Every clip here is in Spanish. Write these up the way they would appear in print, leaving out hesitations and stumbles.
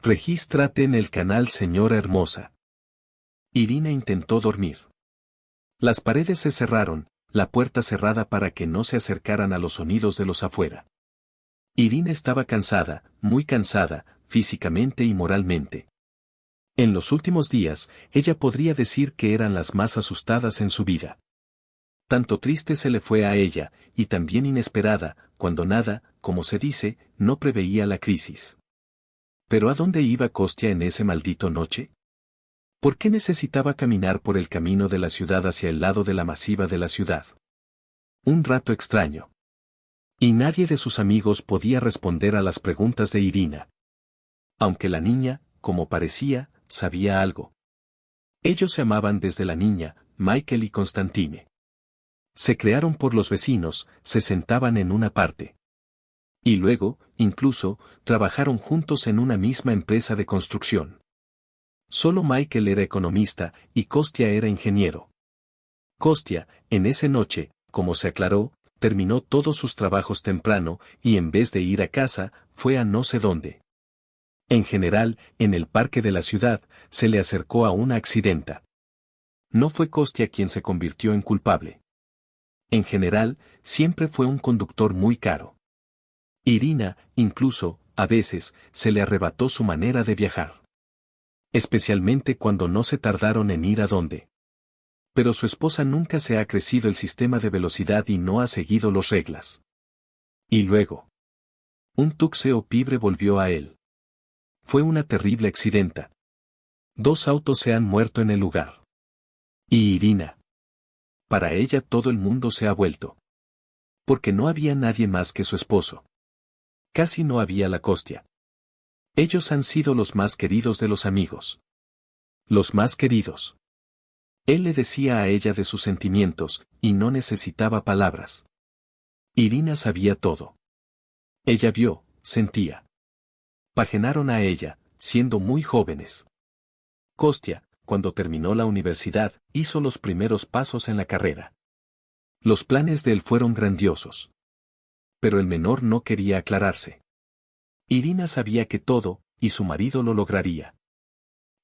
Regístrate en el canal Señora Hermosa. Irina intentó dormir. Las paredes se cerraron, la puerta cerrada para que no se acercaran a los sonidos de los afuera. Irina estaba cansada, muy cansada, físicamente y moralmente. En los últimos días, ella podría decir que eran las más asustadas en su vida. Tanto triste se le fue a ella, y también inesperada, cuando nada, como se dice, no preveía la crisis. ¿Pero a dónde iba Kostya en ese maldito noche? ¿Por qué necesitaba caminar por el camino de la ciudad hacia el lado de la masiva de la ciudad? Un rato extraño. Y nadie de sus amigos podía responder a las preguntas de Irina. Aunque la niña, como parecía, sabía algo. Ellos se amaban desde la niña, Michael y Constantine. Se crearon por los vecinos, se sentaban en una parte. Y luego, incluso, trabajaron juntos en una misma empresa de construcción. Solo Michael era economista y Kostya era ingeniero. Kostya, en esa noche, como se aclaró, terminó todos sus trabajos temprano y en vez de ir a casa, fue a no sé dónde. En general, en el parque de la ciudad, se le acercó a una accidenta. No fue Kostya quien se convirtió en culpable. En general, siempre fue un conductor muy caro. Irina, incluso, a veces, se le arrebató su manera de viajar. Especialmente cuando no se tardaron en ir a donde. Pero su esposa nunca se ha crecido el sistema de velocidad y no ha seguido las reglas. Y luego. Un tuxedo pibre volvió a él. Fue una terrible accidenta. 2 autos se han muerto en el lugar. Y Irina. Para ella todo el mundo se ha vuelto. Porque no había nadie más que su esposo. Casi no había la Kostya. Ellos han sido los más queridos de los amigos. Los más queridos. Él le decía a ella de sus sentimientos, y no necesitaba palabras. Irina sabía todo. Ella vio, sentía. Pagenaron a ella, siendo muy jóvenes. Kostya, cuando terminó la universidad, hizo los primeros pasos en la carrera. Los planes de él fueron grandiosos. Pero el menor no quería aclararse. Irina sabía que todo, y su marido lo lograría.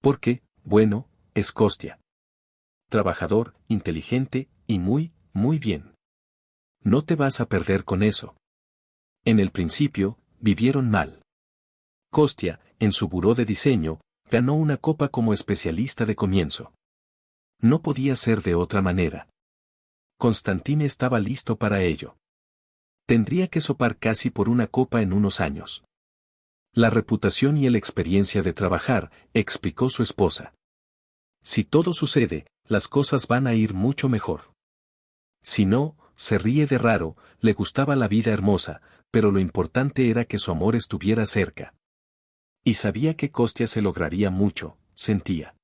Porque, bueno, es Kostya. Trabajador, inteligente, y muy bien. No te vas a perder con eso. En el principio, vivieron mal. Kostya, en su buró de diseño, ganó una copa como especialista de comienzo. No podía ser de otra manera. Constantine estaba listo para ello. Tendría que sopar casi por una copa en unos años. La reputación y la experiencia de trabajar, explicó su esposa. Si todo sucede, las cosas van a ir mucho mejor. Si no, se ríe de raro, le gustaba la vida hermosa, pero lo importante era que su amor estuviera cerca. Y sabía que Kostya se lograría mucho, sentía.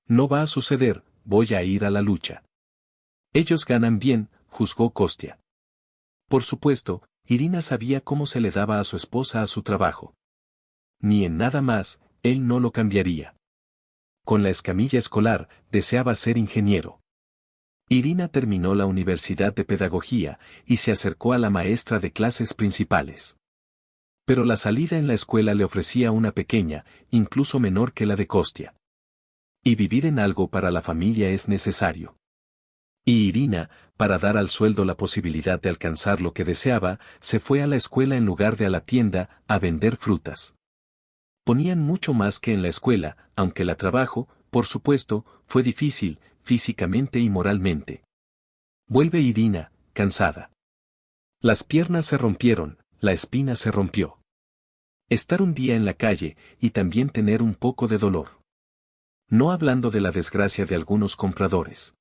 No va a suceder, voy a ir a la lucha. Ellos ganan bien, juzgó Kostya. Por supuesto, Irina sabía cómo se le daba a su esposa a su trabajo. Ni en nada más, él no lo cambiaría. Con la escamilla escolar, deseaba ser ingeniero. Irina terminó la Universidad de Pedagogía y se acercó a la maestra de clases principales. Pero la salida en la escuela le ofrecía una pequeña, incluso menor que la de Kostya. Y vivir en algo para la familia es necesario. Y Irina, para dar al sueldo la posibilidad de alcanzar lo que deseaba, se fue a la escuela en lugar de a la tienda, a vender frutas. Ponían mucho más que en la escuela, aunque el trabajo, por supuesto, fue difícil, físicamente y moralmente. Vuelve Irina, cansada. Las piernas se rompieron, la espina se rompió. Estar un día en la calle, y también tener un poco de dolor. No hablando de la desgracia de algunos compradores.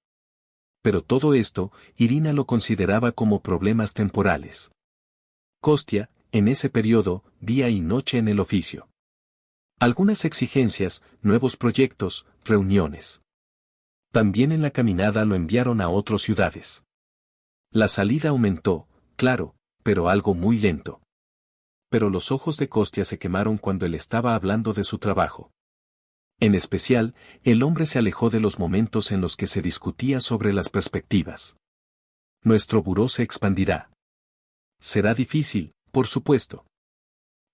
Pero todo esto, Irina lo consideraba como problemas temporales. Kostya, en ese periodo, día y noche en el oficio. Algunas exigencias, nuevos proyectos, reuniones. También en la caminada lo enviaron a otras ciudades. La salida aumentó, claro, pero algo muy lento. Pero los ojos de Kostya se quemaron cuando él estaba hablando de su trabajo. En especial, el hombre se alejó de los momentos en los que se discutía sobre las perspectivas. Nuestro buró se expandirá. Será difícil, por supuesto.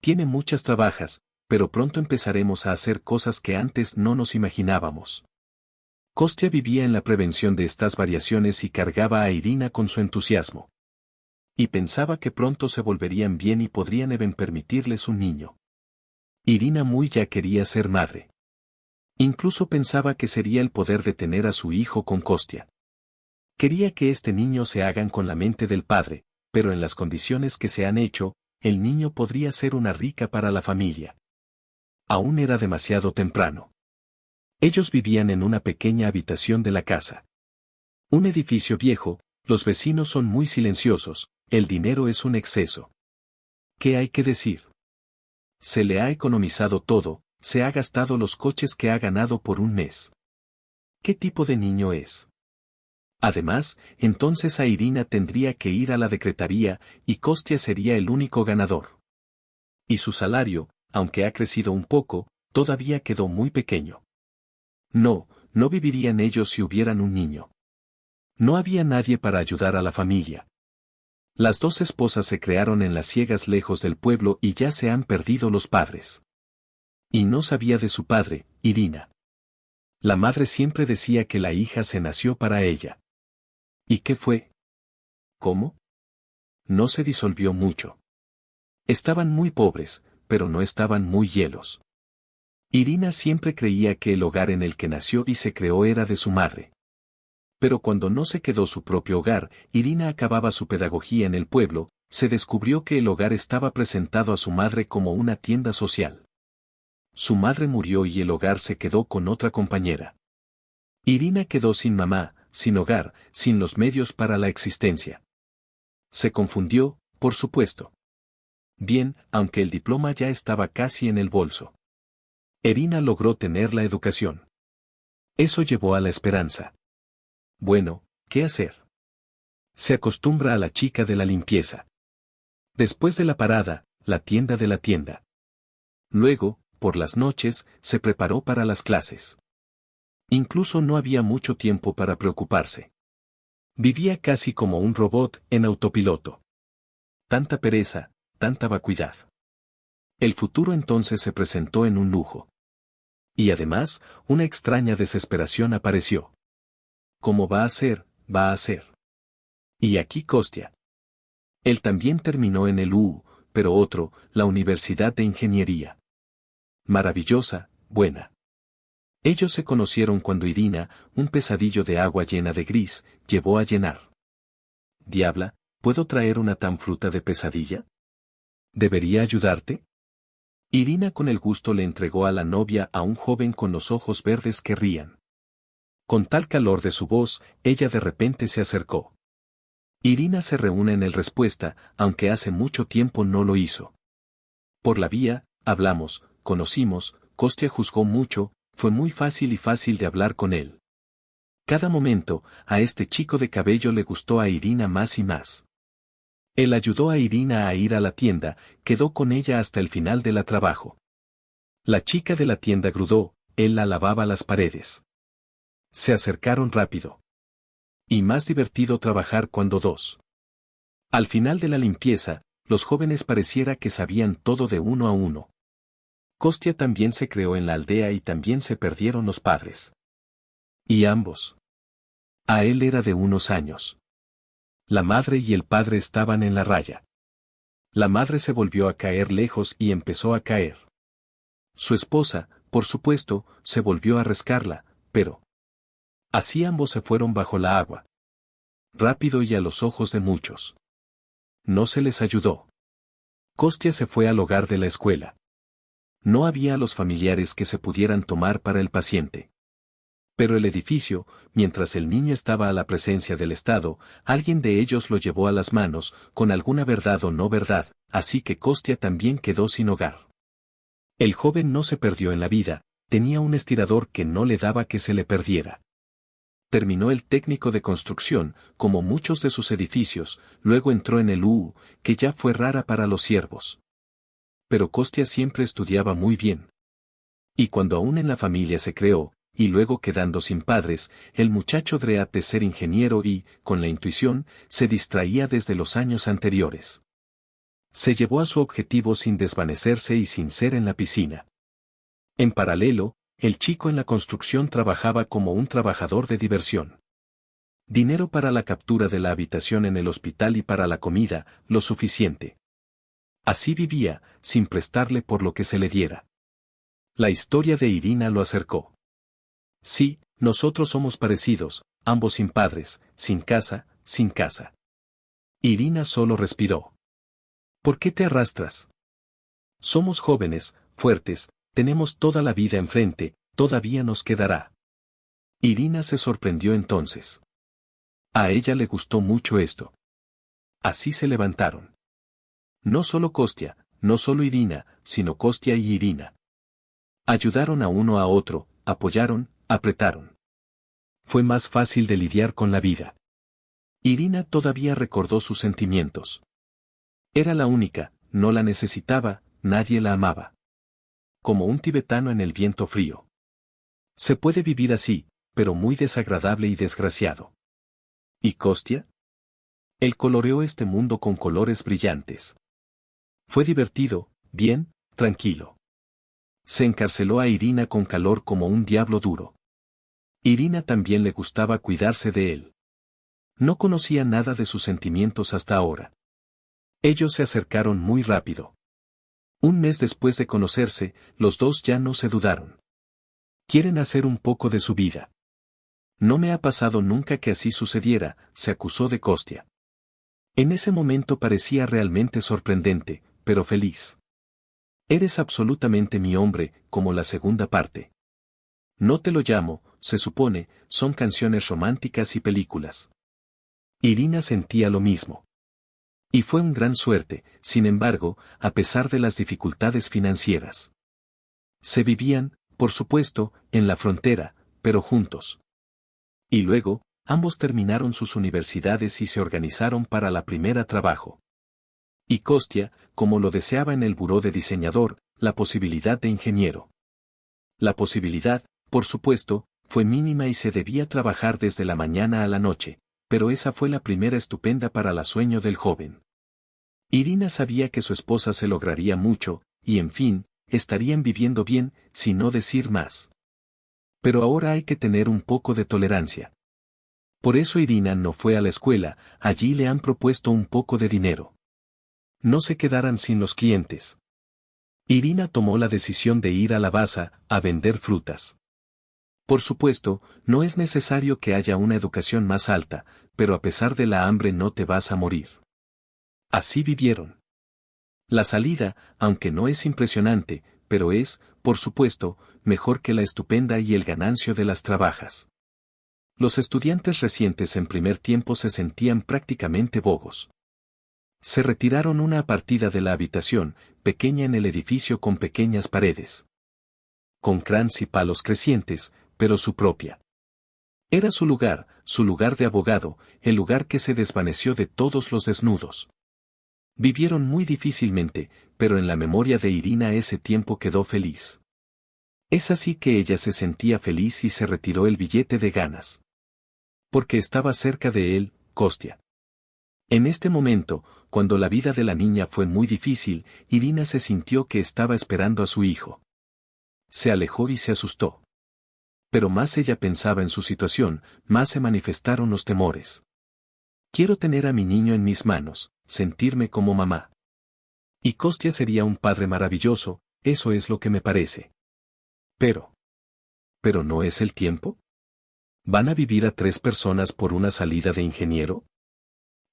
Tiene muchas trabajas, pero pronto empezaremos a hacer cosas que antes no nos imaginábamos. Kostya vivía en la prevención de estas variaciones y cargaba a Irina con su entusiasmo. Y pensaba que pronto se volverían bien y podrían permitirles un niño. Irina muy ya quería ser madre. Incluso pensaba que sería el poder de tener a su hijo con Kostya. Quería que este niño se hagan con la mente del padre, pero en las condiciones que se han hecho, el niño podría ser una rica para la familia. Aún era demasiado temprano. Ellos vivían en una pequeña habitación de la casa. Un edificio viejo, los vecinos son muy silenciosos, el dinero es un exceso. ¿Qué hay que decir? Se le ha economizado todo, se ha gastado los coches que ha ganado por un mes. ¿Qué tipo de niño es? Además, entonces a Irina tendría que ir a la secretaría, y Kostya sería el único ganador. Y su salario, aunque ha crecido un poco, todavía quedó muy pequeño. No vivirían ellos si hubieran un niño. No había nadie para ayudar a la familia. Las dos esposas se crearon en las ciegas lejos del pueblo y ya se han perdido los padres. Y no sabía de su padre, Irina. La madre siempre decía que la hija se nació para ella. ¿Y qué fue? ¿Cómo? No se disolvió mucho. Estaban muy pobres, pero no estaban muy hielos. Irina siempre creía que el hogar en el que nació y se creó era de su madre. Pero cuando no se quedó su propio hogar, Irina acababa su pedagogía en el pueblo, se descubrió que el hogar estaba presentado a su madre como una tienda social. Su madre murió y el hogar se quedó con otra compañera. Irina quedó sin mamá, sin hogar, sin los medios para la existencia. Se confundió, por supuesto. Bien, aunque el diploma ya estaba casi en el bolso. Irina logró tener la educación. Eso llevó a la esperanza. Bueno, ¿qué hacer? Se acostumbra a la chica de la limpieza. Después de la parada, la tienda de la tienda. Luego, por las noches, se preparó para las clases. Incluso no había mucho tiempo para preocuparse. Vivía casi como un robot en autopiloto. Tanta pereza, tanta vacuidad. El futuro entonces se presentó en un lujo. Y además, una extraña desesperación apareció. ¿Cómo va a ser? Va a ser. Y aquí Kostya. Él también terminó en el pero otro, la Universidad de Ingeniería. Maravillosa, buena. Ellos se conocieron cuando Irina, un pesadillo de agua llena de gris, llevó a llenar. Diabla, ¿puedo traer una tan fruta de pesadilla? ¿Debería ayudarte? Irina con el gusto le entregó a la novia a un joven con los ojos verdes que rían. Con tal calor de su voz, ella de repente se acercó. Irina se reúne en el respuesta, aunque hace mucho tiempo no lo hizo. Por la vía, hablamos, conocimos, Kostya juzgó mucho, fue muy fácil de hablar con él. Cada momento, a este chico de cabello le gustó a Irina más y más. Él ayudó a Irina a ir a la tienda, quedó con ella hasta el final de la trabajo. La chica de la tienda grudó, él la lavaba las paredes. Se acercaron rápido. Y más divertido trabajar cuando dos. Al final de la limpieza, los jóvenes pareciera que sabían todo de uno a uno. Kostya también se creó en la aldea y también se perdieron los padres. Y ambos. A él era de unos años. La madre y el padre estaban en la raya. La madre se volvió a caer lejos y empezó a caer. Su esposa, por supuesto, se volvió a rescarla, pero... Así ambos se fueron bajo la agua. Rápido y a los ojos de muchos. No se les ayudó. Kostya se fue al hogar de la escuela. No había a los familiares que se pudieran tomar para el paciente. Pero el edificio, mientras el niño estaba a la presencia del Estado, alguien de ellos lo llevó a las manos, con alguna verdad o no verdad, así que Kostya también quedó sin hogar. El joven no se perdió en la vida, tenía un estirador que no le daba que se le perdiera. Terminó el técnico de construcción, como muchos de sus edificios, luego entró en el que ya fue rara para los siervos. Pero Kostya siempre estudiaba muy bien. Y cuando aún en la familia se creó, y luego quedando sin padres, el muchacho drea de ser ingeniero y, con la intuición, se distraía desde los años anteriores. Se llevó a su objetivo sin desvanecerse y sin ser en la piscina. En paralelo, el chico en la construcción trabajaba como un trabajador de diversión. Dinero para la captura de la habitación en el hospital y para la comida, lo suficiente. Así vivía, sin prestarle por lo que se le diera. La historia de Irina lo acercó. Sí, nosotros somos parecidos, ambos sin padres, sin casa, sin casa. Irina solo respiró. ¿Por qué te arrastras? Somos jóvenes, fuertes, tenemos toda la vida enfrente, todavía nos quedará. Irina se sorprendió entonces. A ella le gustó mucho esto. Así se levantaron. No solo Kostya, no solo Irina, sino Kostya y Irina. Ayudaron a uno a otro, apoyaron, apretaron. Fue más fácil de lidiar con la vida. Irina todavía recordó sus sentimientos. Era la única, no la necesitaba, nadie la amaba. Como un tibetano en el viento frío. Se puede vivir así, pero muy desagradable y desgraciado. ¿Y Kostya? Él coloreó este mundo con colores brillantes. Fue divertido, bien, tranquilo. Se encarceló a Irina con calor como un diablo duro. Irina también le gustaba cuidarse de él. No conocía nada de sus sentimientos hasta ahora. Ellos se acercaron muy rápido. Un mes después de conocerse, los dos ya no se dudaron. Quieren hacer un poco de su vida. No me ha pasado nunca que así sucediera, se acusó de Kostya. En ese momento parecía realmente sorprendente, pero feliz. Eres absolutamente mi hombre, como la segunda parte. No te lo llamo, se supone, son canciones románticas y películas. Irina sentía lo mismo. Y fue una gran suerte, sin embargo, a pesar de las dificultades financieras. Se vivían, por supuesto, en la frontera, pero juntos. Y luego, ambos terminaron sus universidades y se organizaron para la primera trabajo. Y Kostya, como lo deseaba en el buró de diseñador, la posibilidad de ingeniero. La posibilidad, por supuesto, fue mínima y se debía trabajar desde la mañana a la noche, pero esa fue la primera estupenda para el sueño del joven. Irina sabía que su esposa se lograría mucho, y en fin, estarían viviendo bien, sin no decir más. Pero ahora hay que tener un poco de tolerancia. Por eso Irina no fue a la escuela, allí le han propuesto un poco de dinero. No se quedaran sin los clientes. Irina tomó la decisión de ir a la baza, a vender frutas. Por supuesto, no es necesario que haya una educación más alta, pero a pesar de la hambre no te vas a morir. Así vivieron. La salida, aunque no es impresionante, pero es, por supuesto, mejor que la estupenda y el ganancio de las trabajas. Los estudiantes recientes en primer tiempo se sentían prácticamente bobos. Se retiraron una partida de la habitación, pequeña en el edificio con pequeñas paredes. Con crans y palos crecientes, pero su propia. Era su lugar de abogado, el lugar que se desvaneció de todos los desnudos. Vivieron muy difícilmente, pero en la memoria de Irina ese tiempo quedó feliz. Es así que ella se sentía feliz y se retiró el billete de ganas. Porque estaba cerca de él, Kostya. En este momento, cuando la vida de la niña fue muy difícil, Irina se sintió que estaba esperando a su hijo. Se alejó y se asustó. Pero más ella pensaba en su situación, más se manifestaron los temores. Quiero tener a mi niño en mis manos, sentirme como mamá. Y Kostya sería un padre maravilloso, eso es lo que me parece. ¿Pero no es el tiempo? ¿Van a vivir a 3 personas por una salida de ingeniero?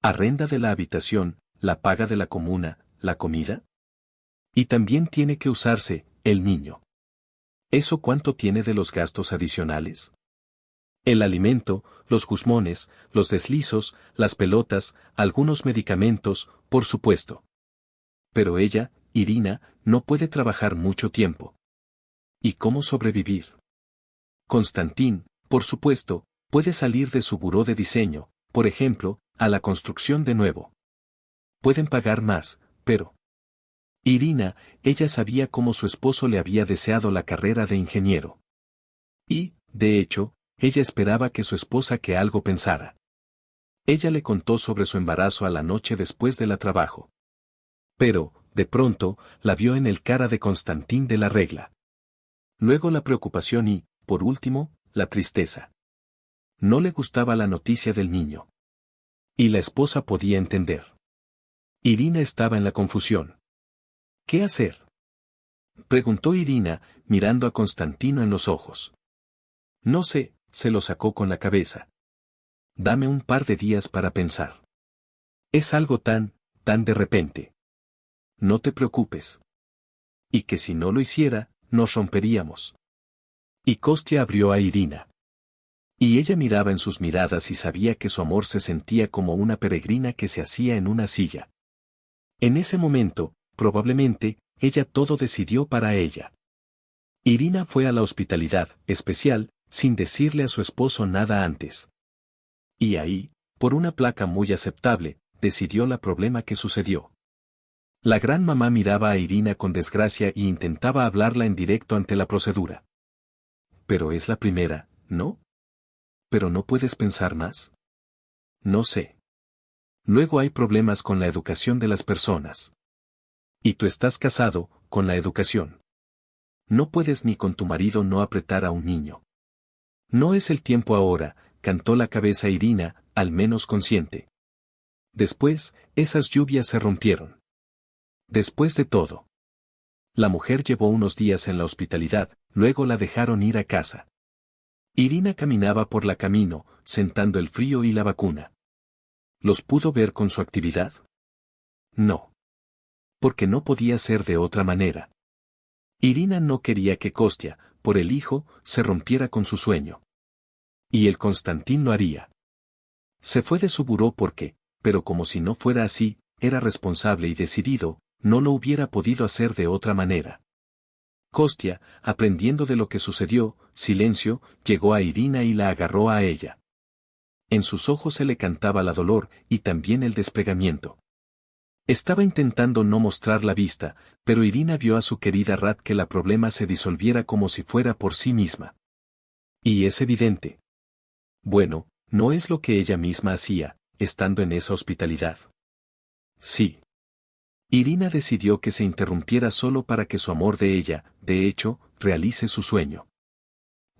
¿Arrenda de la habitación, la paga de la comuna, la comida? Y también tiene que usarse, el niño. ¿Eso cuánto tiene de los gastos adicionales? El alimento, los guzmones, los deslizos, las pelotas, algunos medicamentos, por supuesto. Pero ella, Irina, no puede trabajar mucho tiempo. ¿Y cómo sobrevivir? Constantín, por supuesto, puede salir de su buró de diseño, por ejemplo, a la construcción de nuevo. Pueden pagar más, pero... Irina, ella sabía cómo su esposo le había deseado la carrera de ingeniero. Y, de hecho, ella esperaba que su esposa que algo pensara. Ella le contó sobre su embarazo a la noche después del trabajo. Pero, de pronto, la vio en el cara de Constantín de la regla. Luego la preocupación y, por último, la tristeza. No le gustaba la noticia del niño. Y la esposa podía entender. Irina estaba en la confusión. ¿Qué hacer? Preguntó Irina, mirando a Constantino en los ojos. No sé, se lo sacó con la cabeza. Dame un par de días para pensar. Es algo tan de repente. No te preocupes. Y que si no lo hiciera, nos romperíamos. Y Kostia abrió a Irina. Y ella miraba en sus miradas y sabía que su amor se sentía como una peregrina que se hacía en una silla. En ese momento, probablemente, ella todo decidió para ella. Irina fue a la hospitalidad especial, sin decirle a su esposo nada antes. Y ahí, por una placa muy aceptable, decidió la problema que sucedió. La gran mamá miraba a Irina con desgracia e intentaba hablarla en directo ante la procedura. Pero es la primera, ¿no? ¿Pero no puedes pensar más? No sé. Luego hay problemas con la educación de las personas. Y tú estás casado, con la educación. No puedes ni con tu marido no apretar a un niño. No es el tiempo ahora, cantó la cabeza Irina, al menos consciente. Después, esas lluvias se rompieron. Después de todo. La mujer llevó unos días en la hospitalidad, luego la dejaron ir a casa. Irina caminaba por la camino, sentando el frío y la vacuna. ¿Los pudo ver con su actividad? No. Porque no podía ser de otra manera. Irina no quería que Kostia, por el hijo, se rompiera con su sueño. Y el Constantín lo haría. Se fue de su buró porque, pero como si no fuera así, era responsable y decidido, no lo hubiera podido hacer de otra manera. Kostia, aprendiendo de lo que sucedió, silencio, llegó a Irina y la agarró a ella. En sus ojos se le cantaba la dolor y también el despegamiento. Estaba intentando no mostrar la vista, pero Irina vio a su querida Rat que la problema se disolviera como si fuera por sí misma. Y es evidente. Bueno, no es lo que ella misma hacía, estando en esa hospitalidad. Sí. Irina decidió que se interrumpiera solo para que su amor de ella, de hecho, realice su sueño.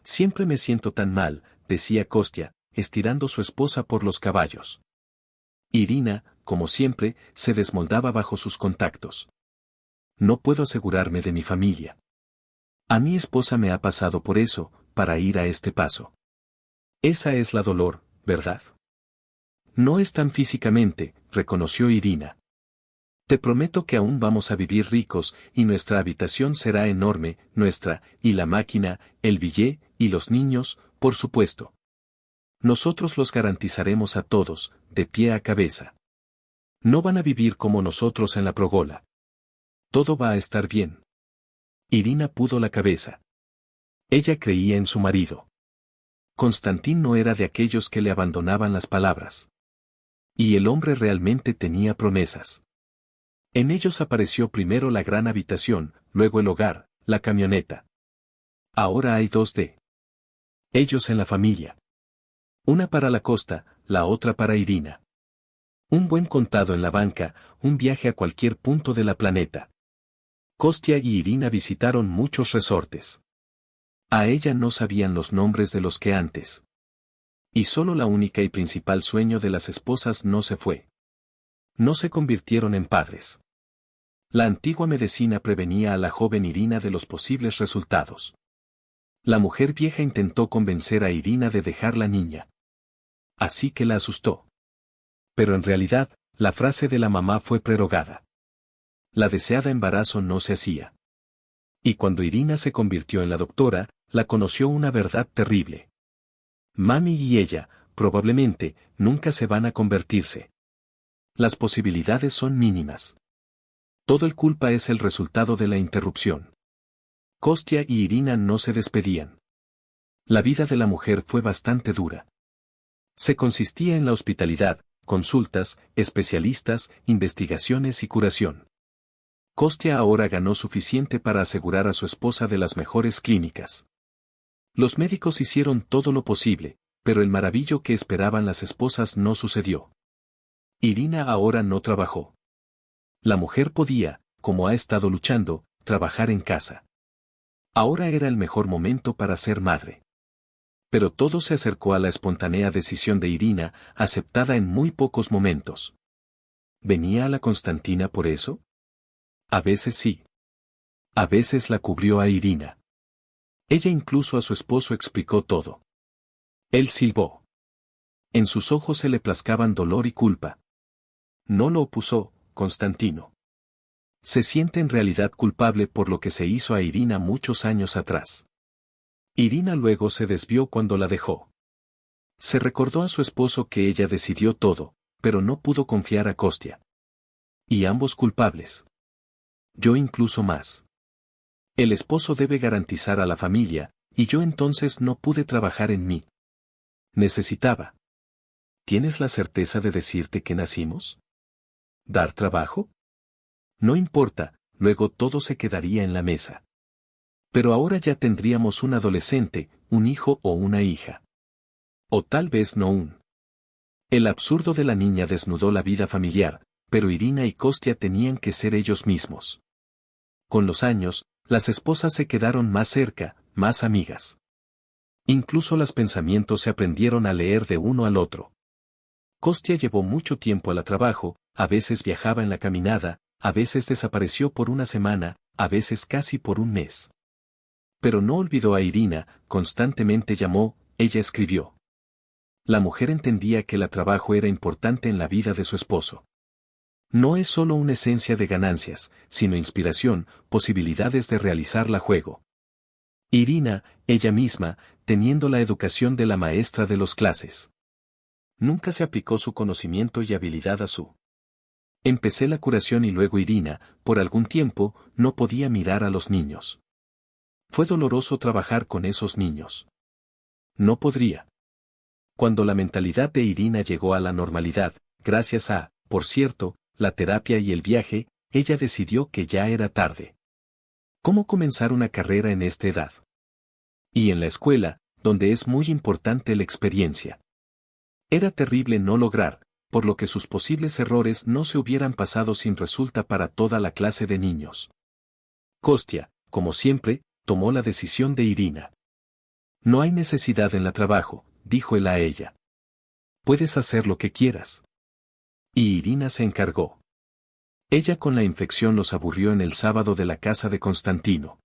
Siempre me siento tan mal, decía Kostia, estirando su esposa por los caballos. Irina, como siempre, se desmoldaba bajo sus contactos. No puedo asegurarme de mi familia. A mi esposa me ha pasado por eso, para ir a este paso. Esa es la dolor, ¿verdad? No es tan físicamente, reconoció Irina. Te prometo que aún vamos a vivir ricos, y nuestra habitación será enorme, y la máquina, el billet, y los niños, por supuesto. Nosotros los garantizaremos a todos, de pie a cabeza. No van a vivir como nosotros en la progola. Todo va a estar bien. Irina pudo la cabeza. Ella creía en su marido. Constantín no era de aquellos que le abandonaban las palabras. Y el hombre realmente tenía promesas. En ellos apareció primero la gran habitación, luego el hogar, la camioneta. Ahora hay dos de ellos en la familia. Una para la costa, la otra para Irina. Un buen contado en la banca, un viaje a cualquier punto de la planeta. Kostia y Irina visitaron muchos resortes. A ella no sabían los nombres de los que antes. Y solo la única y principal sueño de las esposas no se fue. No se convirtieron en padres. La antigua medicina prevenía a la joven Irina de los posibles resultados. La mujer vieja intentó convencer a Irina de dejar la niña. Así que la asustó. Pero en realidad, la frase de la mamá fue prorrogada. La deseada embarazo no se hacía. Y cuando Irina se convirtió en la doctora, la conoció una verdad terrible. Mami y ella, probablemente, nunca se van a convertirse. Las posibilidades son mínimas. Todo el culpa es el resultado de la interrupción. Kostia y Irina no se despedían. La vida de la mujer fue bastante dura. Se consistía en la hospitalidad, consultas, especialistas, investigaciones y curación. Kostia ahora ganó suficiente para asegurar a su esposa de las mejores clínicas. Los médicos hicieron todo lo posible, pero el maravillo que esperaban las esposas no sucedió. Irina ahora no trabajó. La mujer podía, como ha estado luchando, trabajar en casa. Ahora era el mejor momento para ser madre. Pero todo se acercó a la espontánea decisión de Irina, aceptada en muy pocos momentos. ¿Venía a la Constantina por eso? A veces sí. A veces la cubrió a Irina. Ella incluso a su esposo explicó todo. Él silbó. En sus ojos se le plascaban dolor y culpa. No lo opuso, Constantino. Se siente en realidad culpable por lo que se hizo a Irina muchos años atrás. Irina luego se desvió cuando la dejó. Se recordó a su esposo que ella decidió todo, pero no pudo confiar a Kostia. Y ambos culpables. Yo incluso más. El esposo debe garantizar a la familia, y yo entonces no pude trabajar en mí. Necesitaba. ¿Tienes la certeza de decirte que nacimos? ¿Dar trabajo? No importa, luego todo se quedaría en la mesa. Pero ahora ya tendríamos un adolescente, un hijo o una hija. O tal vez no un. El absurdo de la niña desnudó la vida familiar, pero Irina y Kostia tenían que ser ellos mismos. Con los años, las esposas se quedaron más cerca, más amigas. Incluso los pensamientos se aprendieron a leer de uno al otro. Kostia llevó mucho tiempo al trabajo, a veces viajaba en la caminada, a veces desapareció por una semana, a veces casi por un mes. Pero no olvidó a Irina, constantemente llamó, ella escribió. La mujer entendía que el trabajo era importante en la vida de su esposo. No es solo una esencia de ganancias, sino inspiración, posibilidades de realizarla juego. Irina, ella misma, teniendo la educación de la maestra de las clases. Nunca se aplicó su conocimiento y habilidad a su. Empecé la curación y luego Irina, por algún tiempo, no podía mirar a los niños. Fue doloroso trabajar con esos niños. No podría. Cuando la mentalidad de Irina llegó a la normalidad, gracias a, por cierto, la terapia y el viaje, ella decidió que ya era tarde. ¿Cómo comenzar una carrera en esta edad? Y en la escuela, donde es muy importante la experiencia. Era terrible no lograr, por lo que sus posibles errores no se hubieran pasado sin resulta para toda la clase de niños. Kostia, como siempre, tomó la decisión de Irina. No hay necesidad en la trabajo, dijo él a ella. Puedes hacer lo que quieras. Y Irina se encargó. Ella con la infección los aburrió en el sábado de la casa de Constantino.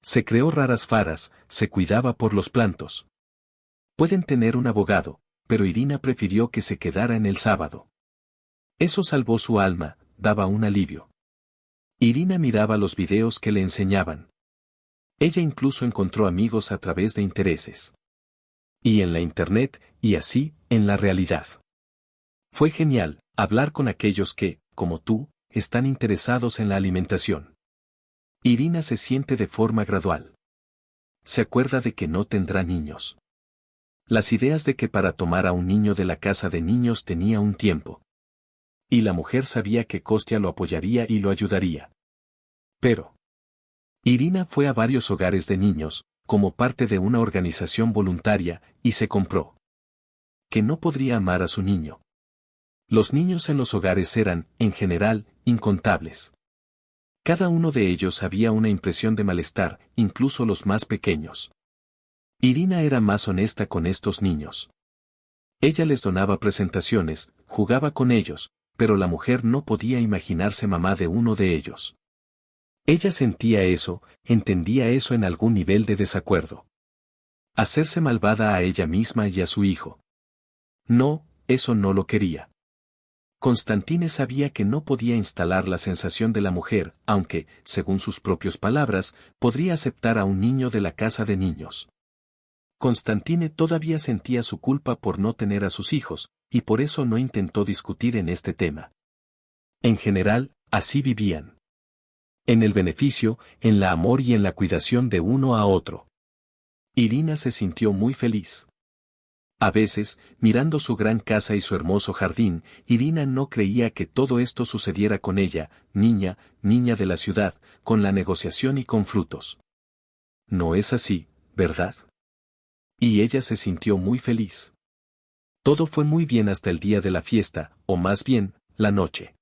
Se creó raras faras, se cuidaba por los plantos. Pueden tener un abogado, pero Irina prefirió que se quedara en el sábado. Eso salvó su alma, daba un alivio. Irina miraba los videos que le enseñaban. Ella incluso encontró amigos a través de intereses. Y en la internet, y así, en la realidad. Fue genial, hablar con aquellos que, como tú, están interesados en la alimentación. Irina se siente de forma gradual. Se acuerda de que no tendrá niños. Las ideas de que para tomar a un niño de la casa de niños tenía un tiempo. Y la mujer sabía que Kostia lo apoyaría y lo ayudaría. Pero Irina fue a varios hogares de niños, como parte de una organización voluntaria, y se compró. Que no podría amar a su niño. Los niños en los hogares eran, en general, incontables. Cada uno de ellos había una impresión de malestar, incluso los más pequeños. Irina era más honesta con estos niños. Ella les donaba presentaciones, jugaba con ellos, pero la mujer no podía imaginarse mamá de uno de ellos. Ella sentía eso, entendía eso en algún nivel de desacuerdo. Hacerse malvada a ella misma y a su hijo. No, eso no lo quería. Constantine sabía que no podía instalar la sensación de la mujer, aunque, según sus propias palabras, podría aceptar a un niño de la casa de niños. Constantine todavía sentía su culpa por no tener a sus hijos, y por eso no intentó discutir en este tema. En general, así vivían. En el beneficio, en la amor y en la cuidación de uno a otro. Irina se sintió muy feliz. A veces, mirando su gran casa y su hermoso jardín, Irina no creía que todo esto sucediera con ella, niña de la ciudad, con la negociación y con frutos. No es así, ¿verdad? Y ella se sintió muy feliz. Todo fue muy bien hasta el día de la fiesta, o más bien, la noche.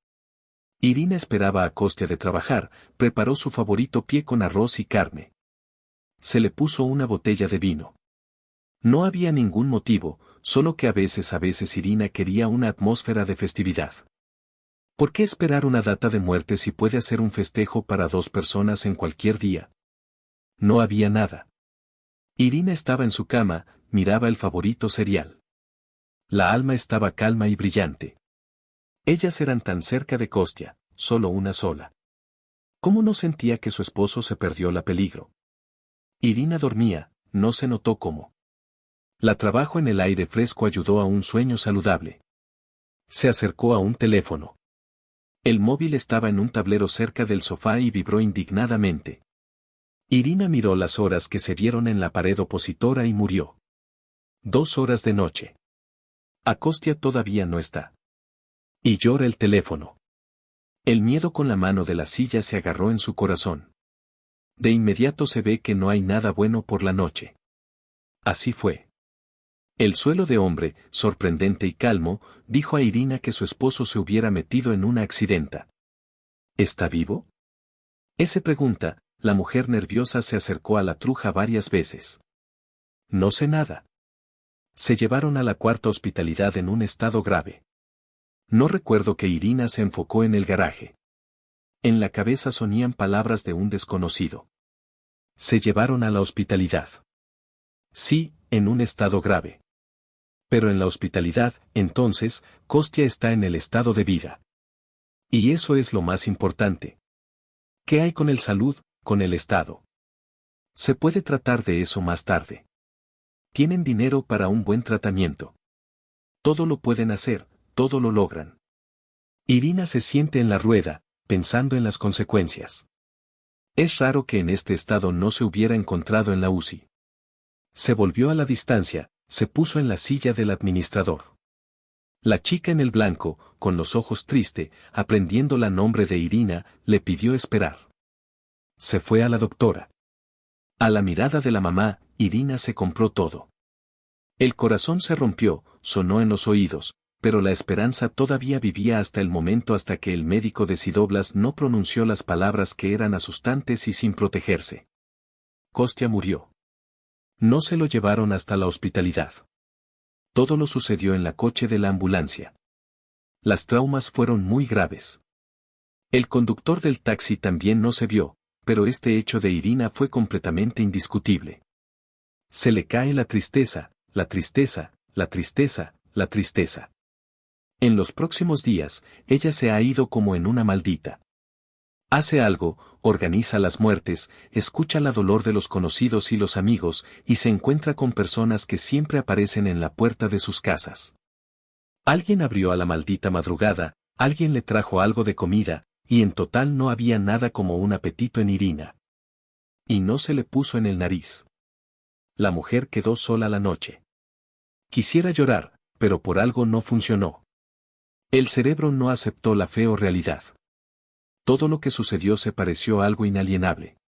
Irina esperaba a Kostia de trabajar, preparó su favorito pie con arroz y carne. Se le puso una botella de vino. No había ningún motivo, solo que a veces Irina quería una atmósfera de festividad. ¿Por qué esperar una data de muerte si puede hacer un festejo para 2 personas en cualquier día? No había nada. Irina estaba en su cama, miraba el favorito serial. La alma estaba calma y brillante. Ellas eran tan cerca de Kostia, solo una sola. ¿Cómo no sentía que su esposo se perdió la peligro? Irina dormía, no se notó cómo. La trabajo en el aire fresco ayudó a un sueño saludable. Se acercó a un teléfono. El móvil estaba en un tablero cerca del sofá y vibró indignadamente. Irina miró las horas que se vieron en la pared opositora y murió. 2 horas de noche. Kostia todavía no está. Y llora el teléfono. El miedo con la mano de la silla se agarró en su corazón. De inmediato se ve que no hay nada bueno por la noche. Así fue. El suelo de hombre, sorprendente y calmo, dijo a Irina que su esposo se hubiera metido en una accidenta. ¿Está vivo? Esa pregunta, la mujer nerviosa se acercó a la truja varias veces. No sé nada. Se llevaron a la cuarta hospitalidad en un estado grave. No recuerdo que Irina se enfocó en el garaje. En la cabeza sonían palabras de un desconocido. Se llevaron a la hospitalidad. Sí, en un estado grave. Pero en la hospitalidad, entonces, Kostia está en el estado de vida. Y eso es lo más importante. ¿Qué hay con el salud, con el estado? Se puede tratar de eso más tarde. Tienen dinero para un buen tratamiento. Todo lo pueden hacer, todo lo logran. Irina se siente en la rueda, pensando en las consecuencias. Es raro que en este estado no se hubiera encontrado en la UCI. Se volvió a la distancia, se puso en la silla del administrador. La chica en el blanco, con los ojos triste, aprendiendo la nombre de Irina, le pidió esperar. Se fue a la doctora. A la mirada de la mamá, Irina se compró todo. El corazón se rompió, sonó en los oídos, pero la esperanza todavía vivía hasta el momento hasta que el médico de Sidoblas no pronunció las palabras que eran asustantes y sin protegerse. Kostia murió. No se lo llevaron hasta la hospitalidad. Todo lo sucedió en la coche de la ambulancia. Las traumas fueron muy graves. El conductor del taxi también no se vio, pero este hecho de Irina fue completamente indiscutible. Se le cae la tristeza, la tristeza, la tristeza, la tristeza. En los próximos días, ella se ha ido como en una maldita. Hace algo, organiza las muertes, escucha la dolor de los conocidos y los amigos, y se encuentra con personas que siempre aparecen en la puerta de sus casas. Alguien abrió a la maldita madrugada, alguien le trajo algo de comida, y en total no había nada como un apetito en Irina. Y no se le puso en el nariz. La mujer quedó sola la noche. Quisiera llorar, pero por algo no funcionó. El cerebro no aceptó la feo realidad. Todo lo que sucedió se pareció a algo inalienable.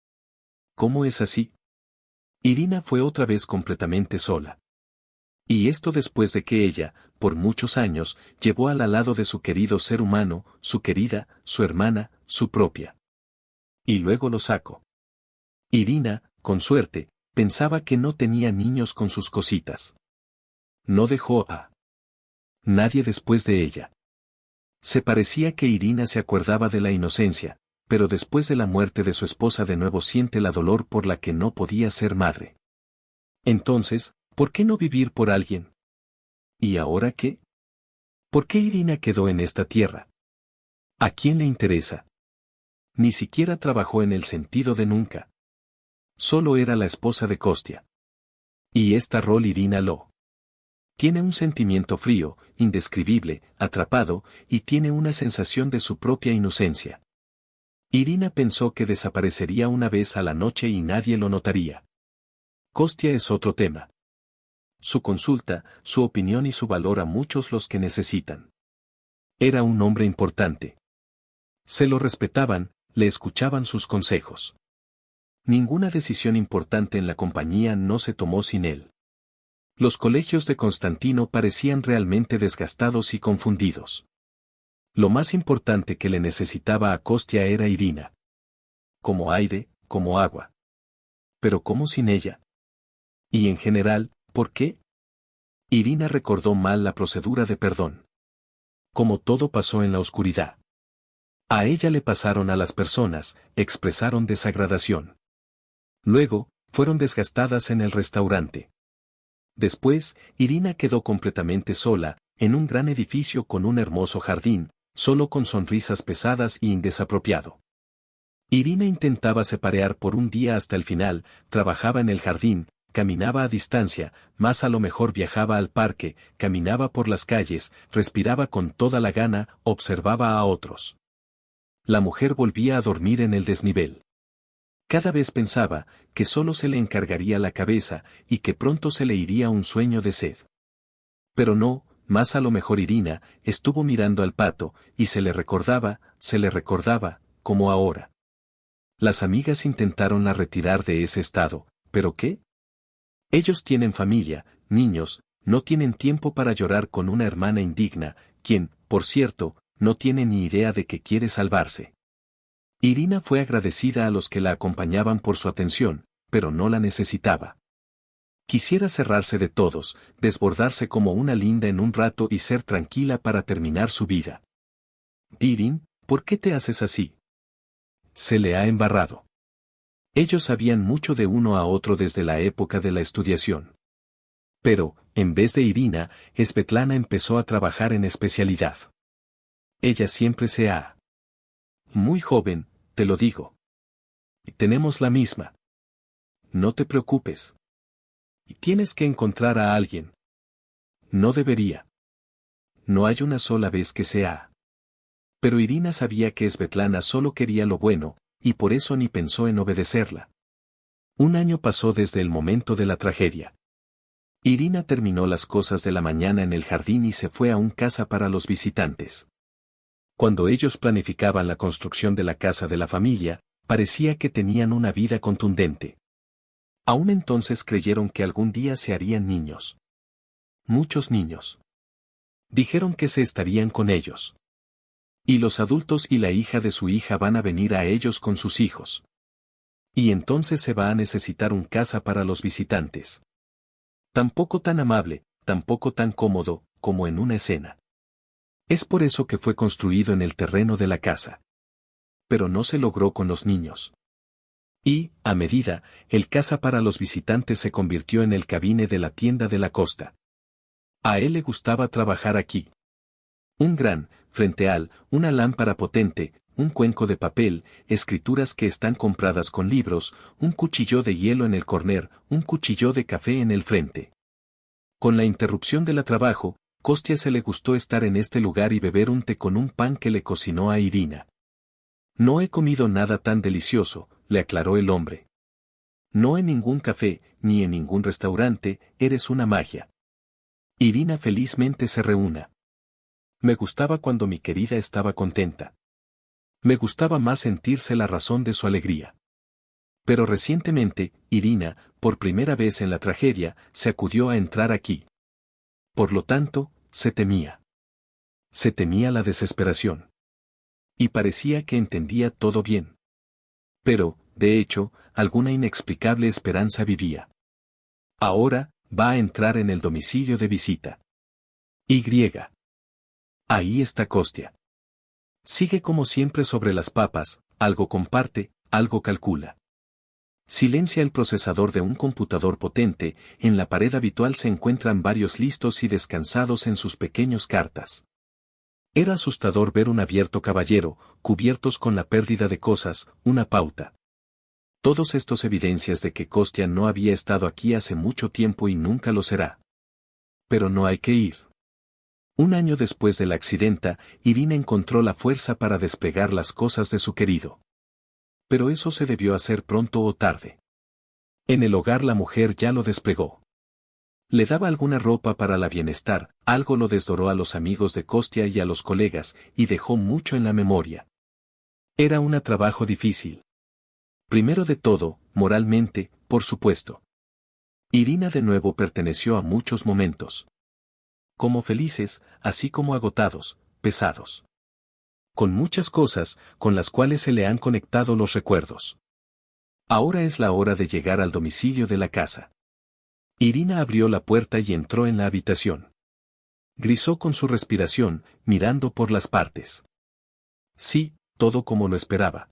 ¿Cómo es así? Irina fue otra vez completamente sola. Y esto después de que ella, por muchos años, llevó al lado de su querido ser humano, su querida, su hermana, su propia. Y luego lo sacó. Irina, con suerte, pensaba que no tenía niños con sus cositas. No dejó a nadie después de ella. Se parecía que Irina se acordaba de la inocencia, pero después de la muerte de su esposa de nuevo siente la dolor por la que no podía ser madre. Entonces, ¿por qué no vivir por alguien? ¿Y ahora qué? ¿Por qué Irina quedó en esta tierra? ¿A quién le interesa? Ni siquiera trabajó en el sentido de nunca. Solo era la esposa de Kostia. Y esta rol Irina lo tiene un sentimiento frío, indescribible, atrapado, y tiene una sensación de su propia inocencia. Irina pensó que desaparecería una vez a la noche y nadie lo notaría. Kostia es otro tema. Su consulta, su opinión y su valor a muchos los que necesitan. Era un hombre importante. Se lo respetaban, le escuchaban sus consejos. Ninguna decisión importante en la compañía no se tomó sin él. Los colegios de Constantino parecían realmente desgastados y confundidos. Lo más importante que le necesitaba a Kostya era Irina. Como aire, como agua. Pero ¿cómo sin ella? Y en general, ¿por qué? Irina recordó mal la procedura de perdón. Como todo pasó en la oscuridad. A ella le pasaron a las personas, expresaron desagradación. Luego, fueron desgastadas en el restaurante. Después, Irina quedó completamente sola, en un gran edificio con un hermoso jardín, solo con sonrisas pesadas y indesapropiado. Irina intentaba separar por un día hasta el final, trabajaba en el jardín, caminaba a distancia, más a lo mejor viajaba al parque, caminaba por las calles, respiraba con toda la gana, observaba a otros. La mujer volvía a dormir en el desnivel. Cada vez pensaba que solo se le encargaría la cabeza y que pronto se le iría un sueño de sed. Pero no, más a lo mejor Irina estuvo mirando al pato y se le recordaba, como ahora. Las amigas intentaron la retirar de ese estado, ¿pero qué? Ellos tienen familia, niños, no tienen tiempo para llorar con una hermana indigna, quien, por cierto, no tiene ni idea de que quiere salvarse. Irina fue agradecida a los que la acompañaban por su atención, pero no la necesitaba. Quisiera cerrarse de todos, desbordarse como una linda en un rato y ser tranquila para terminar su vida. Irin, ¿por qué te haces así? Se le ha embarrado. Ellos sabían mucho de uno a otro desde la época de la estudiación. Pero, en vez de Irina, Svetlana empezó a trabajar en especialidad. Ella siempre se ha. Muy joven, te lo digo. Tenemos la misma. No te preocupes. Tienes que encontrar a alguien. No debería. No hay una sola vez que sea. Pero Irina sabía que Svetlana solo quería lo bueno, y por eso ni pensó en obedecerla. Un año pasó desde el momento de la tragedia. Irina terminó las cosas de la mañana en el jardín y se fue a un casa para los visitantes. Cuando ellos planificaban la construcción de la casa de la familia, parecía que tenían una vida contundente. Aún entonces creyeron que algún día se harían niños. Muchos niños. Dijeron que se estarían con ellos. Y los adultos y la hija de su hija van a venir a ellos con sus hijos. Y entonces se va a necesitar un casa para los visitantes. Tampoco tan amable, tampoco tan cómodo, como en una escena. Es por eso que fue construido en el terreno de la casa. Pero no se logró con los niños. Y, a medida, el casa para los visitantes se convirtió en el cabine de la tienda de la costa. A él le gustaba trabajar aquí. Un gran, frenteal, una lámpara potente, un cuenco de papel, escrituras que están compradas con libros, un cuchillo de hielo en el corner, un cuchillo de café en el frente. Con la interrupción del trabajo, Kostya se le gustó estar en este lugar y beber un té con un pan que le cocinó a Irina. No he comido nada tan delicioso, le aclaró el hombre. No en ningún café, ni en ningún restaurante, eres una magia. Irina felizmente se reúna. Me gustaba cuando mi querida estaba contenta. Me gustaba más sentirse la razón de su alegría. Pero recientemente, Irina, por primera vez en la tragedia, se acudió a entrar aquí. Por lo tanto, se temía. Se temía la desesperación. Y parecía que entendía todo bien. Pero, de hecho, alguna inexplicable esperanza vivía. Ahora, va a entrar en el domicilio de visita. Y. Ahí está Kostya. Sigue como siempre sobre las papas, algo comparte, algo calcula. Silencia el procesador de un computador potente, en la pared habitual se encuentran varios listos y descansados en sus pequeños cartas. Era asustador ver un abierto caballero, cubiertos con la pérdida de cosas, una pauta. Todos estos evidencias de que Kostya no había estado aquí hace mucho tiempo y nunca lo será. Pero no hay que ir. Un año después del accidente, Irina encontró la fuerza para desplegar las cosas de su querido. Pero eso se debió hacer pronto o tarde. En el hogar la mujer ya lo desplegó. Le daba alguna ropa para la bienestar, algo lo desdoró a los amigos de Kostya y a los colegas, y dejó mucho en la memoria. Era un trabajo difícil. Primero de todo, moralmente, por supuesto. Irina de nuevo perteneció a muchos momentos. Como felices, así como agotados, pesados. con muchas cosas, con las cuales se le han conectado los recuerdos. Ahora es la hora de llegar al domicilio de la casa. Irina abrió la puerta y entró en la habitación. Grisó con su respiración, mirando por las partes. Sí, todo como lo esperaba.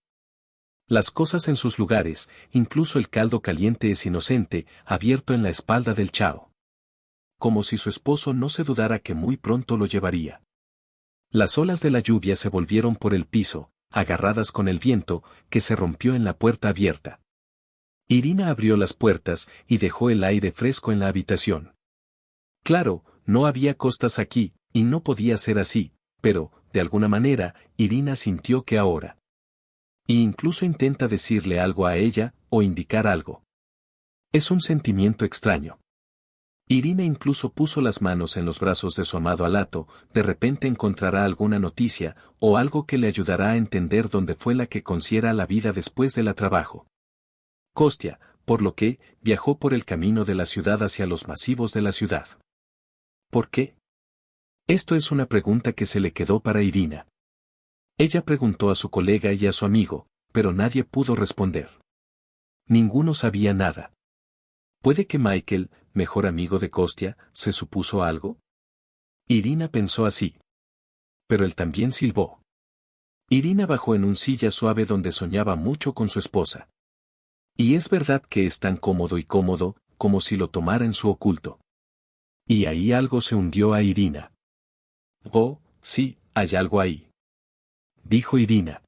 Las cosas en sus lugares, incluso el caldo caliente es inocente, abierto en la espalda del Chao. Como si su esposo no se dudara que muy pronto lo llevaría. Las olas de la lluvia se volvieron por el piso, agarradas con el viento, que se rompió en la puerta abierta. Irina abrió las puertas y dejó el aire fresco en la habitación. Claro, no había costas aquí, y no podía ser así, pero, de alguna manera, Irina sintió que ahora. Y incluso intenta decirle algo a ella, o indicar algo. Es un sentimiento extraño. Irina incluso puso las manos en los brazos de su amado Alato, de repente encontrará alguna noticia, o algo que le ayudará a entender dónde fue la que considera la vida después del trabajo. Kostia, por lo que, viajó por el camino de la ciudad hacia los masivos de la ciudad. ¿Por qué? Esto es una pregunta que se le quedó para Irina. Ella preguntó a su colega y a su amigo, pero nadie pudo responder. Ninguno sabía nada. ¿Puede que Michael, mejor amigo de Kostia, se supuso algo? Irina pensó así. Pero él también silbó. Irina bajó en un silla suave donde soñaba mucho con su esposa. Y es verdad que es tan cómodo y cómodo, como si lo tomara en su oculto. Y ahí algo se hundió a Irina. Oh, sí, hay algo ahí. Dijo Irina.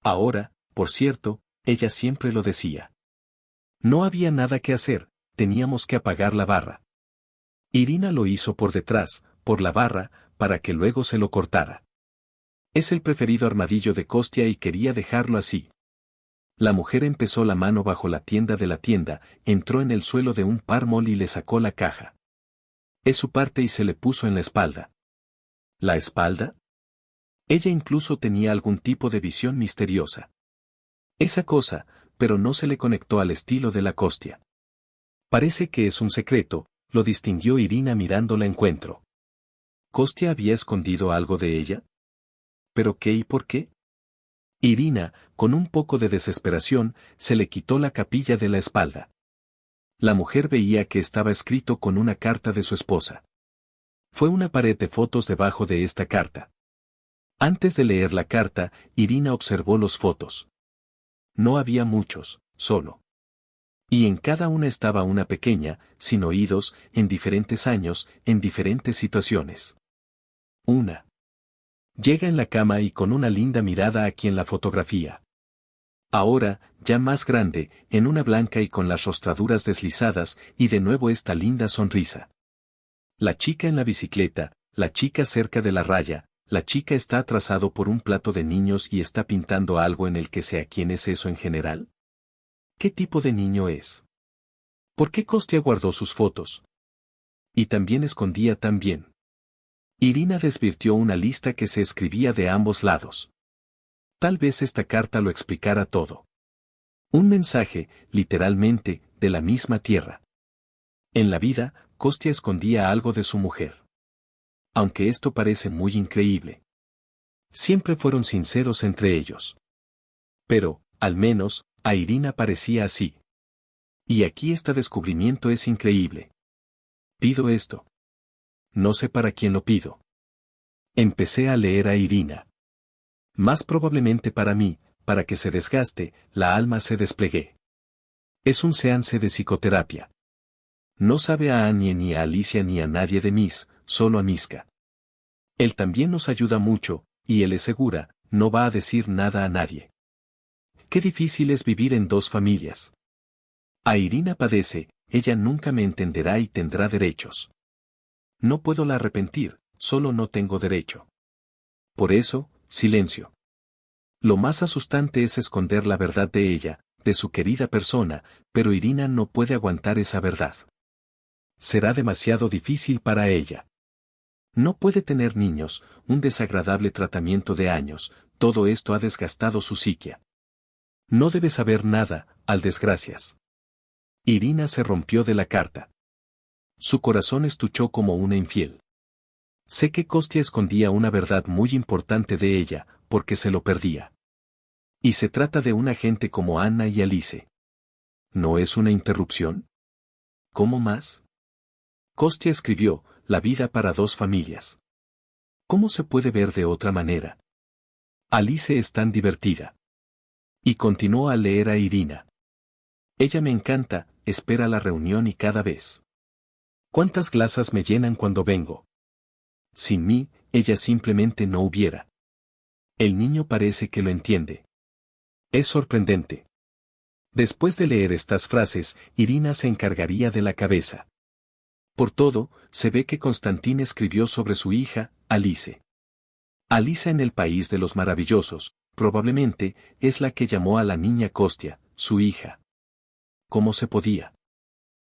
Ahora, por cierto, ella siempre lo decía. No había nada que hacer, teníamos que apagar la barra. Irina lo hizo por detrás, por la barra, para que luego se lo cortara. Es el preferido armadillo de Kostia y quería dejarlo así. La mujer empezó la mano bajo la tienda, entró en el suelo de un pármol y le sacó la caja. Es su parte y se le puso en la espalda. ¿La espalda? Ella incluso tenía algún tipo de visión misteriosa. Esa cosa, pero no se le conectó al estilo de la Kostia. Parece que es un secreto, lo distinguió Irina mirando la encuentro. ¿Kostia había escondido algo de ella? ¿Pero qué y por qué? Irina, con un poco de desesperación, se le quitó la capilla de la espalda. La mujer veía que estaba escrito con una carta de su esposa. Fue una pared de fotos debajo de esta carta. Antes de leer la carta, Irina observó los fotos. No había muchos, solo. Y en cada una estaba una pequeña, sin oídos, en diferentes años, en diferentes situaciones. Una. Llega en la cama y con una linda mirada a quien la fotografía. Ahora, ya más grande, en una blanca y con las rostraduras deslizadas, y de nuevo esta linda sonrisa. La chica en la bicicleta, la chica cerca de la raya, la chica está atrasado por un plato de niños y está pintando algo en el que sea quién es eso en general. ¿Qué tipo de niño es? ¿Por qué Kostia guardó sus fotos? Y también escondía también. Irina desvirtió una lista que se escribía de ambos lados. Tal vez esta carta lo explicara todo. Un mensaje, literalmente, de la misma tierra. En la vida, Kostia escondía algo de su mujer. Aunque esto parece muy increíble. Siempre fueron sinceros entre ellos. Pero, al menos, a Irina parecía así. Y aquí este descubrimiento es increíble. Pido esto. No sé para quién lo pido. Empecé a leer a Irina. Más probablemente para mí, para que se desgaste, la alma se desplegue. Es un seance de psicoterapia. No sabe a Anye ni a Alicia ni a nadie de Miss, solo a Miska. Él también nos ayuda mucho, y él es segura, no va a decir nada a nadie. Qué difícil es vivir en dos familias. A Irina padece, ella nunca me entenderá y tendrá derechos. No puedo la arrepentir, solo no tengo derecho. Por eso, silencio. Lo más asustante es esconder la verdad de ella, de su querida persona, pero Irina no puede aguantar esa verdad. Será demasiado difícil para ella. No puede tener niños, un desagradable tratamiento de años, todo esto ha desgastado su psiquia. No debe saber nada, al desgracias. Irina se rompió de la carta. Su corazón estuchó como una infiel. Sé que Kostia escondía una verdad muy importante de ella, porque se lo perdía. Y se trata de una gente como Anna y Alice. ¿No es una interrupción? ¿Cómo más? Kostya escribió, La vida para dos familias. ¿Cómo se puede ver de otra manera? Alice es tan divertida. Y continuó a leer a Irina. Ella me encanta, espera la reunión y cada vez. ¿Cuántas glasas me llenan cuando vengo? Sin mí, ella simplemente no hubiera. El niño parece que lo entiende. Es sorprendente. Después de leer estas frases, Irina se encargaría de la cabeza. Por todo, se ve que Constantín escribió sobre su hija, Alice. Alice en el país de los maravillosos, probablemente, es la que llamó a la niña Kostya, su hija. ¿Cómo se podía?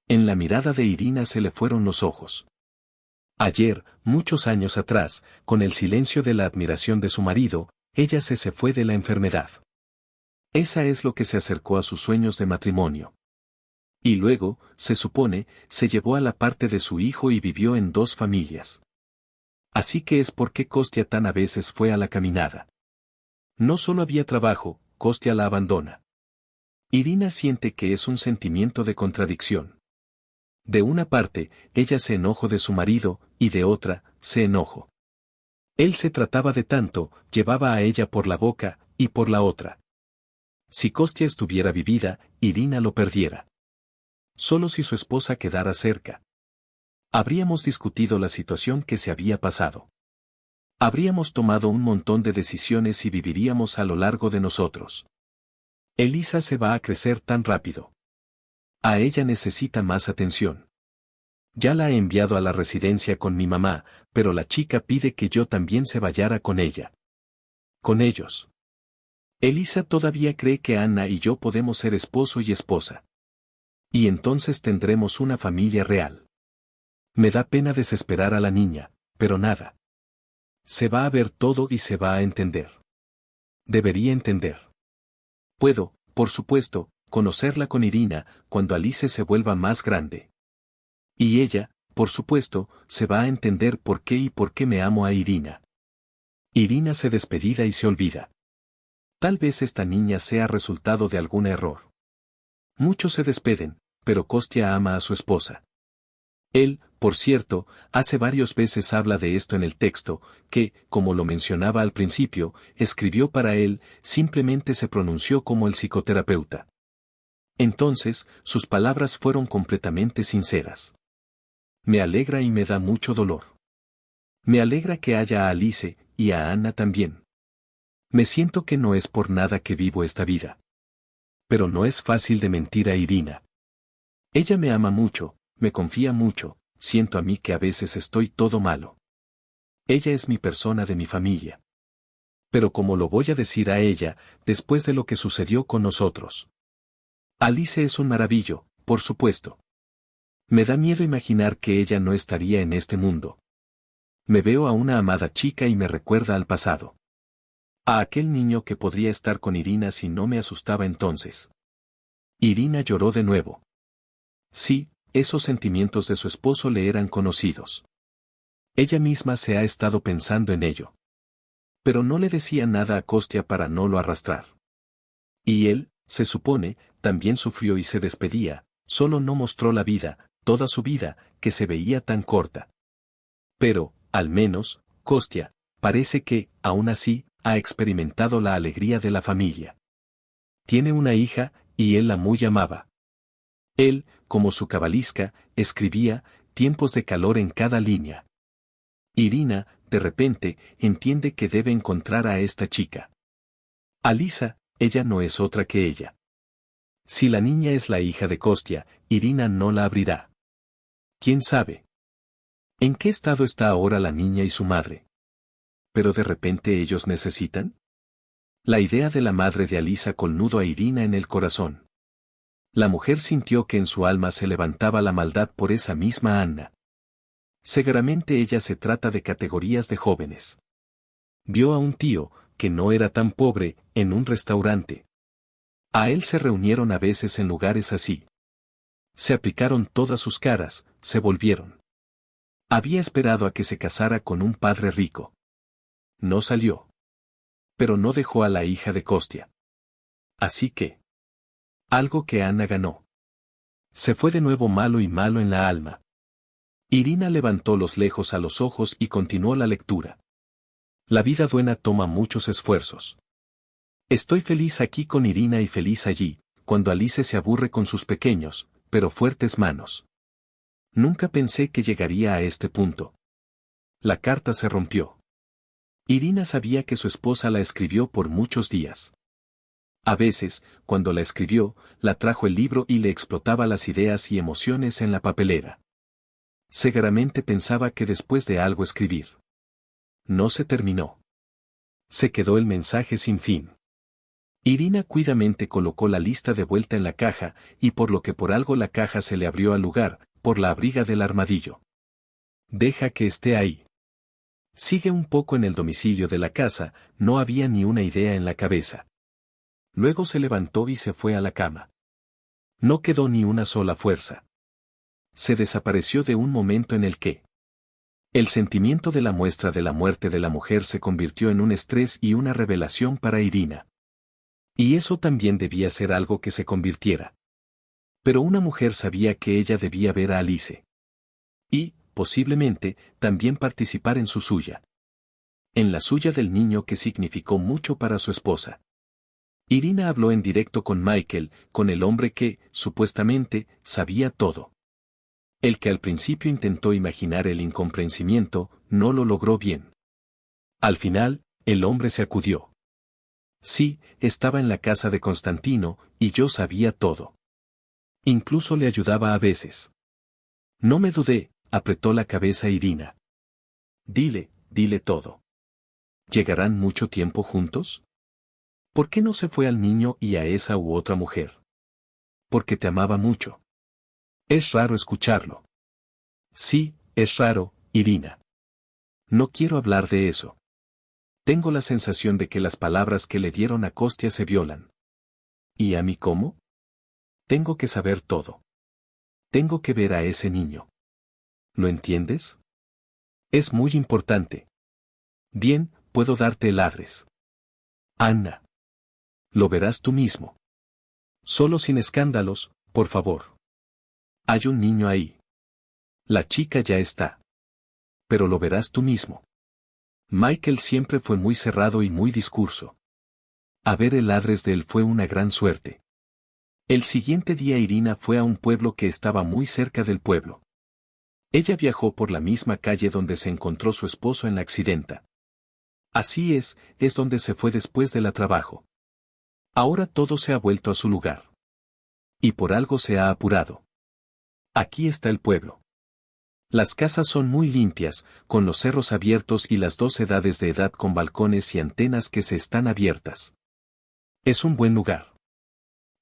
En la mirada de Irina se le fueron los ojos. Ayer, muchos años atrás, con el silencio de la admiración de su marido, ella se fue de la enfermedad. Esa es lo que se acercó a sus sueños de matrimonio. Y luego, se supone, se llevó a la parte de su hijo y vivió en dos familias. Así que es porque Kostya tan a veces fue a la caminada. No solo había trabajo, Kostya la abandona. Irina siente que es un sentimiento de contradicción. De una parte, ella se enojó de su marido, y de otra, se enojó. Él se trataba de tanto, llevaba a ella por la boca, y por la otra. Si Kostya estuviera vivida, Irina lo perdiera. Solo si su esposa quedara cerca. Habríamos discutido la situación que se había pasado. Habríamos tomado un montón de decisiones y viviríamos a lo largo de nosotros. Elisa se va a crecer tan rápido. A ella necesita más atención. Ya la he enviado a la residencia con mi mamá, pero la chica pide que yo también se vayara con ella. Con ellos. Elisa todavía cree que Anna y yo podemos ser esposo y esposa. Y entonces tendremos una familia real. Me da pena desesperar a la niña, pero nada. Se va a ver todo y se va a entender. Debería entender. Puedo, por supuesto, conocerla con Irina, cuando Alice se vuelva más grande. Y ella, por supuesto, se va a entender por qué y por qué me amo a Irina. Irina se despedida y se olvida. Tal vez esta niña sea resultado de algún error. Muchos se despeden, pero Kostya ama a su esposa. Él, por cierto, hace varias veces habla de esto en el texto, que, como lo mencionaba al principio, escribió para él, simplemente se pronunció como el psicoterapeuta. Entonces, sus palabras fueron completamente sinceras. Me alegra y me da mucho dolor. Me alegra que haya a Alice, y a Anna también. Me siento que no es por nada que vivo esta vida. Pero no es fácil de mentir a Irina. Ella me ama mucho, me confía mucho, siento a mí que a veces estoy todo malo. Ella es mi persona de mi familia. Pero como lo voy a decir a ella, después de lo que sucedió con nosotros. Alice es un maravillo, por supuesto. Me da miedo imaginar que ella no estaría en este mundo. Me veo a una amada chica y me recuerda al pasado. A aquel niño que podría estar con Irina si no me asustaba entonces. Irina lloró de nuevo. Sí, esos sentimientos de su esposo le eran conocidos. Ella misma se ha estado pensando en ello. Pero no le decía nada a Kostya para no lo arrastrar. Y él, se supone, también sufrió y se despedía, solo no mostró la vida, toda su vida, que se veía tan corta. Pero, al menos, Kostya, parece que, aún así, ha experimentado la alegría de la familia. Tiene una hija, y él la muy amaba. Él, como su cabalista, escribía, tiempos de calor en cada línea. Irina, de repente, entiende que debe encontrar a esta chica. Alisa, ella no es otra que ella. Si la niña es la hija de Kostya, Irina no la abrirá. ¿Quién sabe? ¿En qué estado está ahora la niña y su madre? ¿Pero de repente ellos necesitan? La idea de la madre de Alisa colnudo a Irina en el corazón. La mujer sintió que en su alma se levantaba la maldad por esa misma Anna. Seguramente ella se trata de categorías de jóvenes. Vio a un tío, que no era tan pobre, en un restaurante. A él se reunieron a veces en lugares así. Se aplicaron todas sus caras, se volvieron. Había esperado a que se casara con un padre rico. No salió. Pero no dejó a la hija de Kostia. Así que... algo que Anna ganó. Se fue de nuevo malo y malo en la alma. Irina levantó los lejos a los ojos y continuó la lectura. La vida buena toma muchos esfuerzos. Estoy feliz aquí con Irina y feliz allí, cuando Alice se aburre con sus pequeños, pero fuertes manos. Nunca pensé que llegaría a este punto. La carta se rompió. Irina sabía que su esposa la escribió por muchos días. A veces, cuando la escribió, la trajo el libro y le explotaba las ideas y emociones en la papelera. Seguramente pensaba que después de algo escribir. No se terminó. Se quedó el mensaje sin fin. Irina cuidadosamente colocó la lista de vuelta en la caja, y por lo que por algo la caja se le abrió al lugar, por la abriga del armadillo. Deja que esté ahí. Sigue un poco en el domicilio de la casa, no había ni una idea en la cabeza. Luego se levantó y se fue a la cama. No quedó ni una sola fuerza. Se desapareció de un momento en el que el sentimiento de la muestra de la muerte de la mujer se convirtió en un estrés y una revelación para Irina. Y eso también debía ser algo que se convirtiera. Pero una mujer sabía que ella debía ver a Alice. Y, posiblemente, también participar en su suya. En la suya del niño que significó mucho para su esposa. Irina habló en directo con Michael, con el hombre que, supuestamente, sabía todo. El que al principio intentó imaginar el incomprensimiento, no lo logró bien. Al final, el hombre se acudió. Sí, estaba en la casa de Constantino, y yo sabía todo. Incluso le ayudaba a veces. No me dudé, apretó la cabeza Irina. Dile todo. ¿Llegarán mucho tiempo juntos? ¿Por qué no se fue al niño y a esa u otra mujer? Porque te amaba mucho. Es raro escucharlo. Sí, es raro, Irina. No quiero hablar de eso. Tengo la sensación de que las palabras que le dieron a Kostia se violan. ¿Y a mí cómo? Tengo que saber todo. Tengo que ver a ese niño. ¿Lo entiendes? Es muy importante. Bien, puedo darte el adres. Anna. Lo verás tú mismo. Solo sin escándalos, por favor. Hay un niño ahí. La chica ya está. Pero lo verás tú mismo. Michael siempre fue muy cerrado y muy discurso. A ver el adres de él fue una gran suerte. El siguiente día Irina fue a un pueblo que estaba muy cerca del pueblo. Ella viajó por la misma calle donde se encontró su esposo en la accidenta. Así es donde se fue después de la trabajo. Ahora todo se ha vuelto a su lugar. Y por algo se ha apurado. Aquí está el pueblo. Las casas son muy limpias, con los cerros abiertos y las dos edades de edad con balcones y antenas que se están abiertas. Es un buen lugar.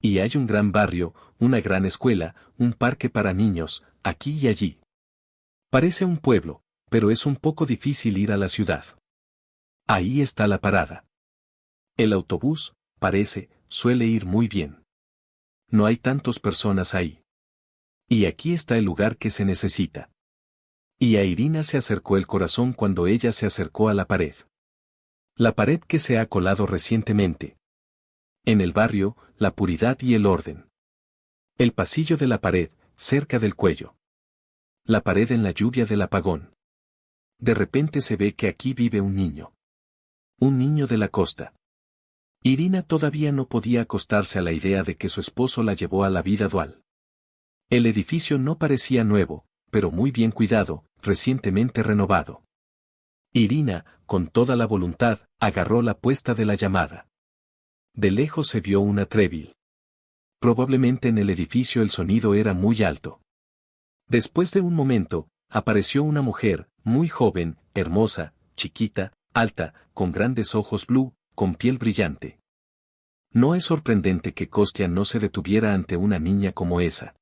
Y hay un gran barrio, una gran escuela, un parque para niños, aquí y allí. Parece un pueblo, pero es un poco difícil ir a la ciudad. Ahí está la parada. El autobús, suele ir muy bien. No hay tantas personas ahí. Y aquí está el lugar que se necesita. Y a Irina se acercó el corazón cuando ella se acercó a la pared. La pared que se ha colado recientemente. En el barrio, la puridad y el orden. El pasillo de la pared, cerca del cuello. La pared en la lluvia del apagón. De repente se ve que aquí vive un niño. Un niño de la costa. Irina todavía no podía acostarse a la idea de que su esposo la llevó a la vida dual. El edificio no parecía nuevo, pero muy bien cuidado, recientemente renovado. Irina, con toda la voluntad, agarró la puesta de la llamada. De lejos se vio una trébil. Probablemente en el edificio el sonido era muy alto. Después de un momento, apareció una mujer, muy joven, hermosa, chiquita, alta, con grandes ojos blue, con piel brillante. No es sorprendente que Kostia no se detuviera ante una niña como esa.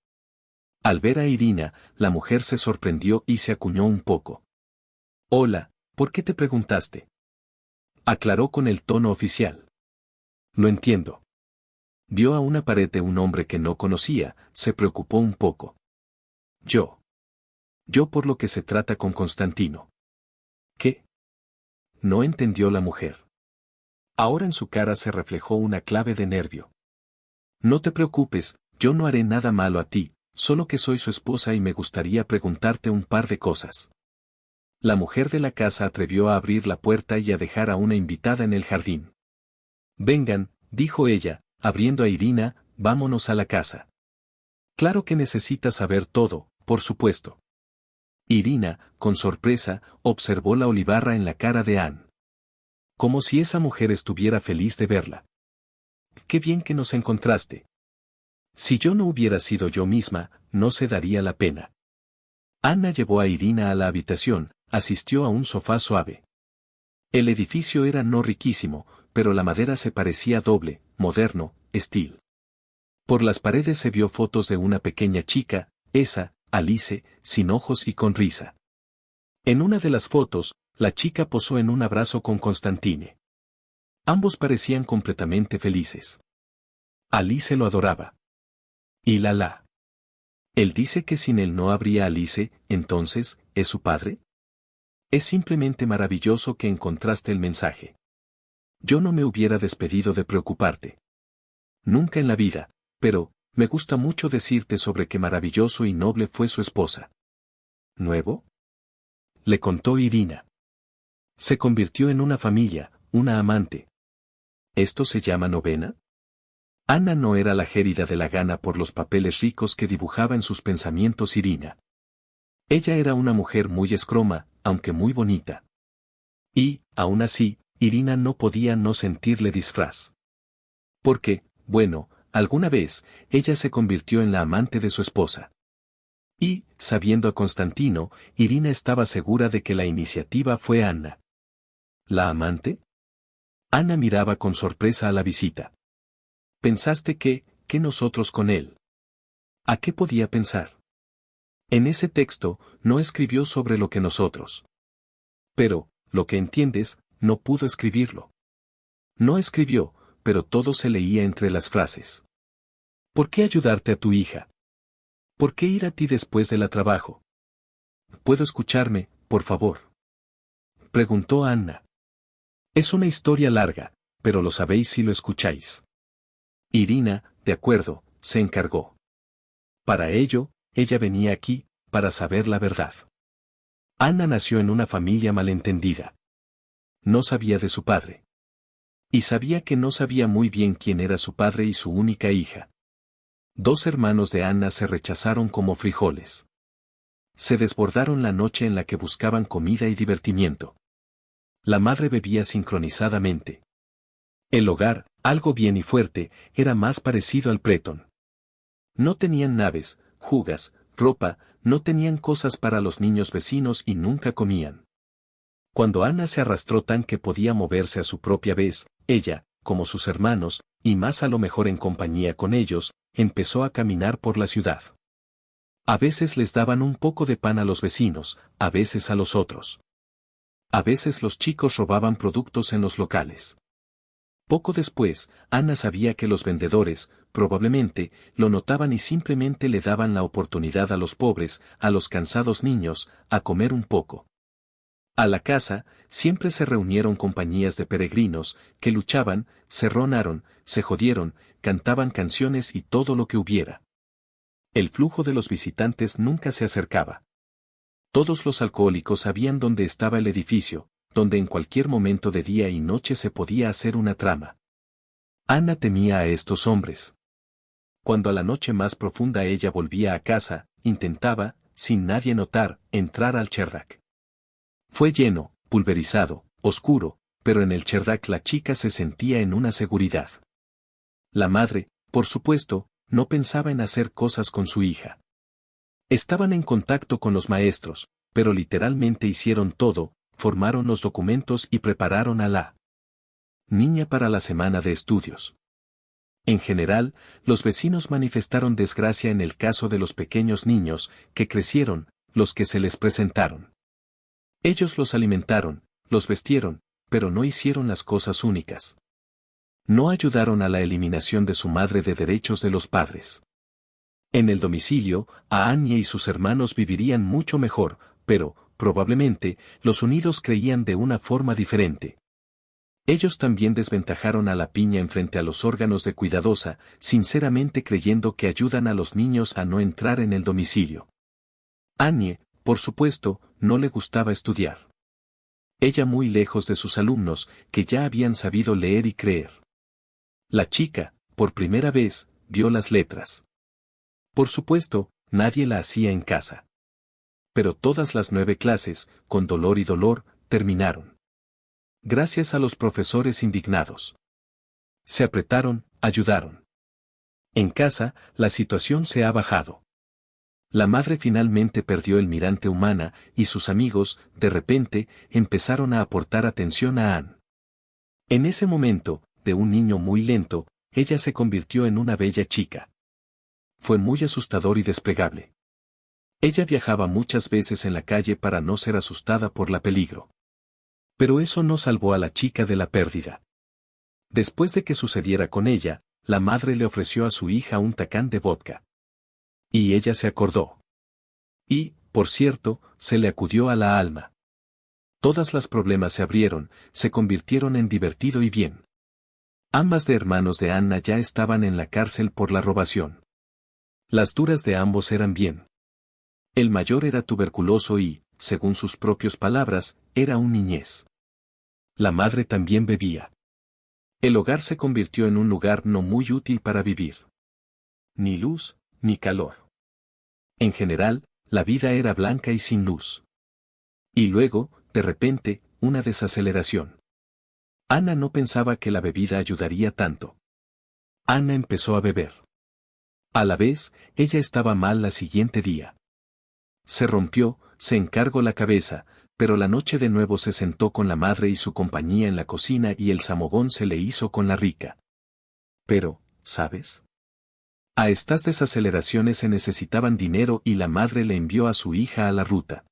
Al ver a Irina, la mujer se sorprendió y se acuñó un poco. Hola, ¿por qué te preguntaste? Aclaró con el tono oficial. Lo entiendo. Vio a una pared de un hombre que no conocía, se preocupó un poco. Yo por lo que se trata con Constantino. ¿Qué? No entendió la mujer. Ahora en su cara se reflejó una clave de nervio. No te preocupes, yo no haré nada malo a ti, solo que soy su esposa y me gustaría preguntarte un par de cosas. La mujer de la casa atrevió a abrir la puerta y a dejar a una invitada en el jardín. Vengan, dijo ella, abriendo a Irina, vámonos a la casa. Claro que necesitas saber todo, por supuesto. Irina, con sorpresa, observó la olivarra en la cara de Anne. Como si esa mujer estuviera feliz de verla. Qué bien que nos encontraste. Si yo no hubiera sido yo misma, no se daría la pena. Anna llevó a Irina a la habitación, asistió a un sofá suave. El edificio era no riquísimo, pero la madera se parecía doble, moderno, estilo. Por las paredes se vio fotos de una pequeña chica, esa, Alice, sin ojos y con risa. En una de las fotos, la chica posó en un abrazo con Constantine. Ambos parecían completamente felices. Alice lo adoraba. Y la. Él dice que sin él no habría Alice, entonces, ¿es su padre? Es simplemente maravilloso que encontraste el mensaje. Yo no me hubiera despedido de preocuparte. Nunca en la vida, pero, me gusta mucho decirte sobre qué maravilloso y noble fue su esposa. ¿Nuevo? Le contó Irina. Se convirtió en una familia, una amante. ¿Esto se llama novena? Anna no era la gérida de la gana por los papeles ricos que dibujaba en sus pensamientos Irina. Ella era una mujer muy escroma, aunque muy bonita. Y, aún así, Irina no podía no sentirle disfraz. Porque, bueno, alguna vez, ella se convirtió en la amante de su esposa. Y, sabiendo a Constantino, Irina estaba segura de que la iniciativa fue Anna. ¿La amante? Anna miraba con sorpresa a la visita. ¿Pensaste que nosotros con él? ¿A qué podía pensar? En ese texto, no escribió sobre lo que nosotros. Pero, lo que entiendes, no pudo escribirlo. No escribió, pero todo se leía entre las frases. ¿Por qué ayudarte a tu hija? ¿Por qué ir a ti después de la trabajo? ¿Puedo escucharme, por favor? Preguntó Anna. Es una historia larga, pero lo sabéis si lo escucháis. Irina, de acuerdo, se encargó. Para ello, ella venía aquí, para saber la verdad. Anna nació en una familia malentendida. No sabía de su padre. Y sabía que no sabía muy bien quién era su padre y su única hija. Dos hermanos de Anna se rechazaron como frijoles. Se desbordaron la noche en la que buscaban comida y divertimiento. La madre bebía sincronizadamente. El hogar, algo bien y fuerte, era más parecido al Preton. No tenían naves, jugas, ropa, no tenían cosas para los niños vecinos y nunca comían. Cuando Anna se arrastró tan que podía moverse a su propia vez, ella, como sus hermanos, y más a lo mejor en compañía con ellos, empezó a caminar por la ciudad. A veces les daban un poco de pan a los vecinos, a veces a los otros. A veces los chicos robaban productos en los locales. Poco después, Anna sabía que los vendedores, probablemente, lo notaban y simplemente le daban la oportunidad a los pobres, a los cansados niños, a comer un poco. A la casa, siempre se reunieron compañías de peregrinos, que luchaban, se ronaron, se jodieron, cantaban canciones y todo lo que hubiera. El flujo de los visitantes nunca se acercaba. Todos los alcohólicos sabían dónde estaba el edificio, donde en cualquier momento de día y noche se podía hacer una trama. Anna temía a estos hombres. Cuando a la noche más profunda ella volvía a casa, intentaba, sin nadie notar, entrar al Cherdak. Fue lleno, pulverizado, oscuro, pero en el Cherdak la chica se sentía en una seguridad. La madre, por supuesto, no pensaba en hacer cosas con su hija. Estaban en contacto con los maestros, pero literalmente hicieron todo, formaron los documentos y prepararon a la niña para la semana de estudios. En general, los vecinos manifestaron desgracia en el caso de los pequeños niños, que crecieron, los que se les presentaron. Ellos los alimentaron, los vestieron, pero no hicieron las cosas únicas. No ayudaron a la eliminación de su madre de derechos de los padres. En el domicilio, Anya y sus hermanos vivirían mucho mejor, pero, probablemente, los unidos creían de una forma diferente. Ellos también desventajaron a la piña en frente a los órganos de cuidadosa, sinceramente creyendo que ayudan a los niños a no entrar en el domicilio. Annie, por supuesto, no le gustaba estudiar. Ella muy lejos de sus alumnos, que ya habían sabido leer y creer. La chica, por primera vez, vio las letras. Por supuesto, nadie la hacía en casa. Pero todas las 9 clases, con dolor y dolor, terminaron. Gracias a los profesores indignados. Se apretaron, ayudaron. En casa, la situación se ha bajado. La madre finalmente perdió el mirante humana, y sus amigos, de repente, empezaron a aportar atención a Anne. En ese momento, de un niño muy lento, ella se convirtió en una bella chica. Fue muy asustador y desplegable. Ella viajaba muchas veces en la calle para no ser asustada por la peligro. Pero eso no salvó a la chica de la pérdida. Después de que sucediera con ella, la madre le ofreció a su hija un tacán de vodka. Y ella se acordó. Y, por cierto, se le acudió a la alma. Todas las problemas se abrieron, se convirtieron en divertido y bien. Ambas de hermanos de Anna ya estaban en la cárcel por la robación. Las duras de ambos eran bien. El mayor era tuberculoso y, según sus propias palabras, era un niñez. La madre también bebía. El hogar se convirtió en un lugar no muy útil para vivir. Ni luz, ni calor. En general, la vida era blanca y sin luz. Y luego, de repente, una desaceleración. Anna no pensaba que la bebida ayudaría tanto. Anna empezó a beber. A la vez, ella estaba mal la siguiente día. Se rompió, se encargó la cabeza, pero la noche de nuevo se sentó con la madre y su compañía en la cocina y el samogón se le hizo con la rica. Pero, ¿sabes? A estas desaceleraciones se necesitaban dinero y la madre le envió a su hija a la ruta.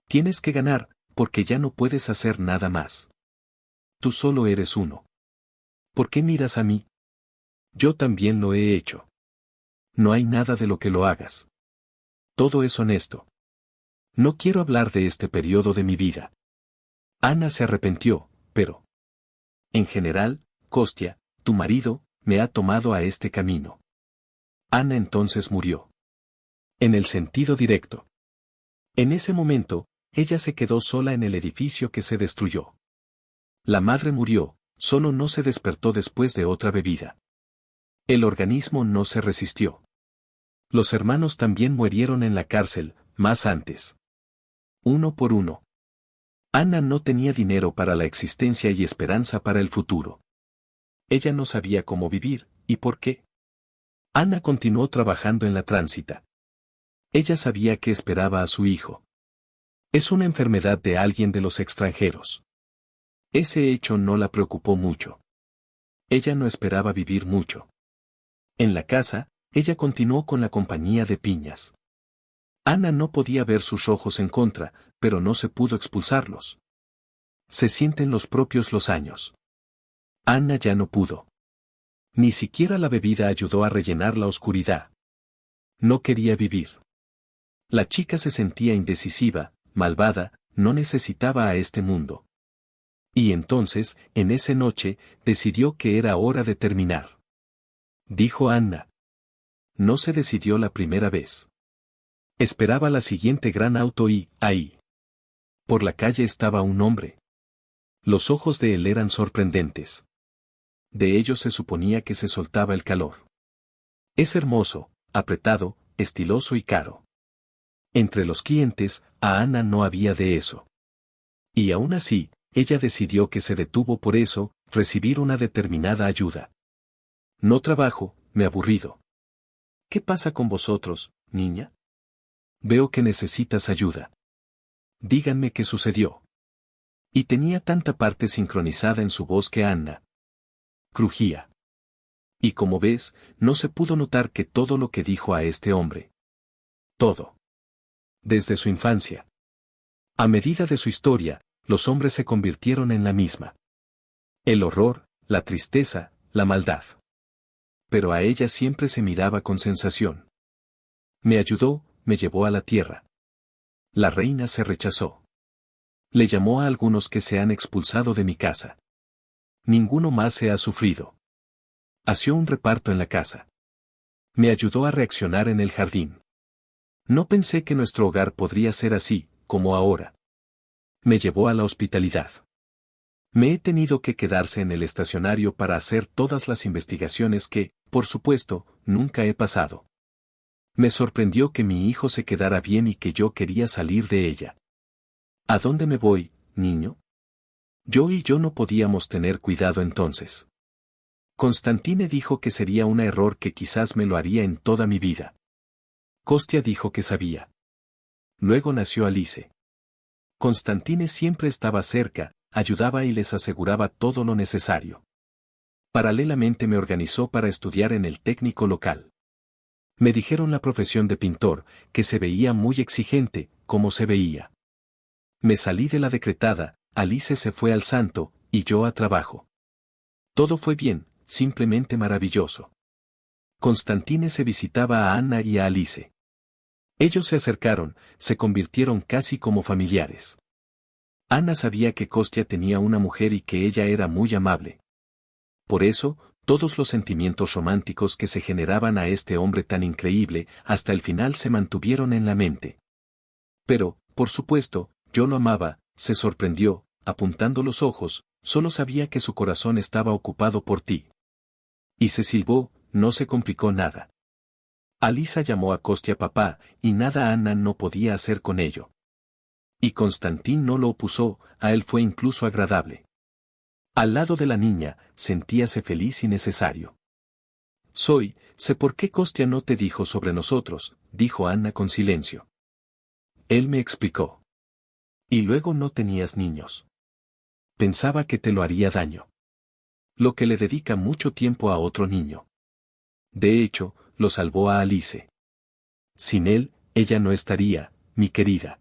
Tienes que ganar, porque ya no puedes hacer nada más. Tú solo eres uno. ¿Por qué miras a mí? Yo también lo he hecho. No hay nada de lo que lo hagas. Todo es honesto. No quiero hablar de este periodo de mi vida. Anna se arrepintió, pero... En general, Kostya, tu marido, me ha tomado a este camino. Anna entonces murió. En el sentido directo. En ese momento, ella se quedó sola en el edificio que se destruyó. La madre murió, solo no se despertó después de otra bebida. El organismo no se resistió. Los hermanos también murieron en la cárcel, más antes. Uno por uno. Anna no tenía dinero para la existencia y esperanza para el futuro. Ella no sabía cómo vivir, ¿y por qué? Anna continuó trabajando en la tránsita. Ella sabía que esperaba a su hijo. Es una enfermedad de alguien de los extranjeros. Ese hecho no la preocupó mucho. Ella no esperaba vivir mucho. En la casa, ella continuó con la compañía de piñas. Anna no podía ver sus ojos en contra, pero no se pudo expulsarlos. Se sienten los propios los años. Anna ya no pudo. Ni siquiera la bebida ayudó a rellenar la oscuridad. No quería vivir. La chica se sentía indecisiva, malvada, no necesitaba a este mundo. Y entonces, en esa noche, decidió que era hora de terminar. Dijo Anna. No se decidió la primera vez. Esperaba la siguiente gran auto y, ahí. Por la calle estaba un hombre. Los ojos de él eran sorprendentes. De ellos se suponía que se soltaba el calor. Es hermoso, apretado, estiloso y caro. Entre los clientes, a Anna no había de eso. Y aún así, ella decidió que se detuvo por eso, recibir una determinada ayuda. No trabajo, me aburrido. ¿Qué pasa con vosotros, niña? Veo que necesitas ayuda. Díganme qué sucedió. Y tenía tanta parte sincronizada en su voz que Anna crujía. Y como ves, no se pudo notar que todo lo que dijo a este hombre. Todo. Desde su infancia. A medida de su historia, los hombres se convirtieron en la misma. El horror, la tristeza, la maldad. Pero a ella siempre se miraba con sensación. Me ayudó, me llevó a la tierra. La reina se rechazó. Le llamó a algunos que se han expulsado de mi casa. Ninguno más se ha sufrido. Hació un reparto en la casa. Me ayudó a reaccionar en el jardín. No pensé que nuestro hogar podría ser así, como ahora. Me llevó a la hospitalidad. Me he tenido que quedarse en el estacionario para hacer todas las investigaciones que, por supuesto, nunca he pasado. Me sorprendió que mi hijo se quedara bien y que yo quería salir de ella. ¿A dónde me voy, niño? Yo no podíamos tener cuidado entonces. Constantine dijo que sería un error que quizás me lo haría en toda mi vida. Kostia dijo que sabía. Luego nació Alice. Constantine siempre estaba cerca, ayudaba y les aseguraba todo lo necesario. Paralelamente me organizó para estudiar en el técnico local. Me dijeron la profesión de pintor, que se veía muy exigente, como se veía. Me salí de la decretada, Alice se fue al santo, y yo a trabajo. Todo fue bien, simplemente maravilloso. Constantine se visitaba a Anna y a Alice. Ellos se acercaron, se convirtieron casi como familiares. Anna sabía que Kostia tenía una mujer y que ella era muy amable. Por eso, todos los sentimientos románticos que se generaban a este hombre tan increíble, hasta el final se mantuvieron en la mente. Pero, por supuesto, yo lo amaba, se sorprendió, apuntando los ojos, solo sabía que su corazón estaba ocupado por ti. Y se silbó, no se complicó nada. Alisa llamó a Kostia papá, y nada Anna no podía hacer con ello. Y Constantín no lo opuso, a él fue incluso agradable. Al lado de la niña, sentíase feliz y necesario. Sé por qué Kostia no te dijo sobre nosotros, dijo Anna con silencio. Él me explicó. Y luego no tenías niños. Pensaba que te lo haría daño. Lo que le dedica mucho tiempo a otro niño. De hecho, lo salvó a Alice. Sin él, ella no estaría, mi querida.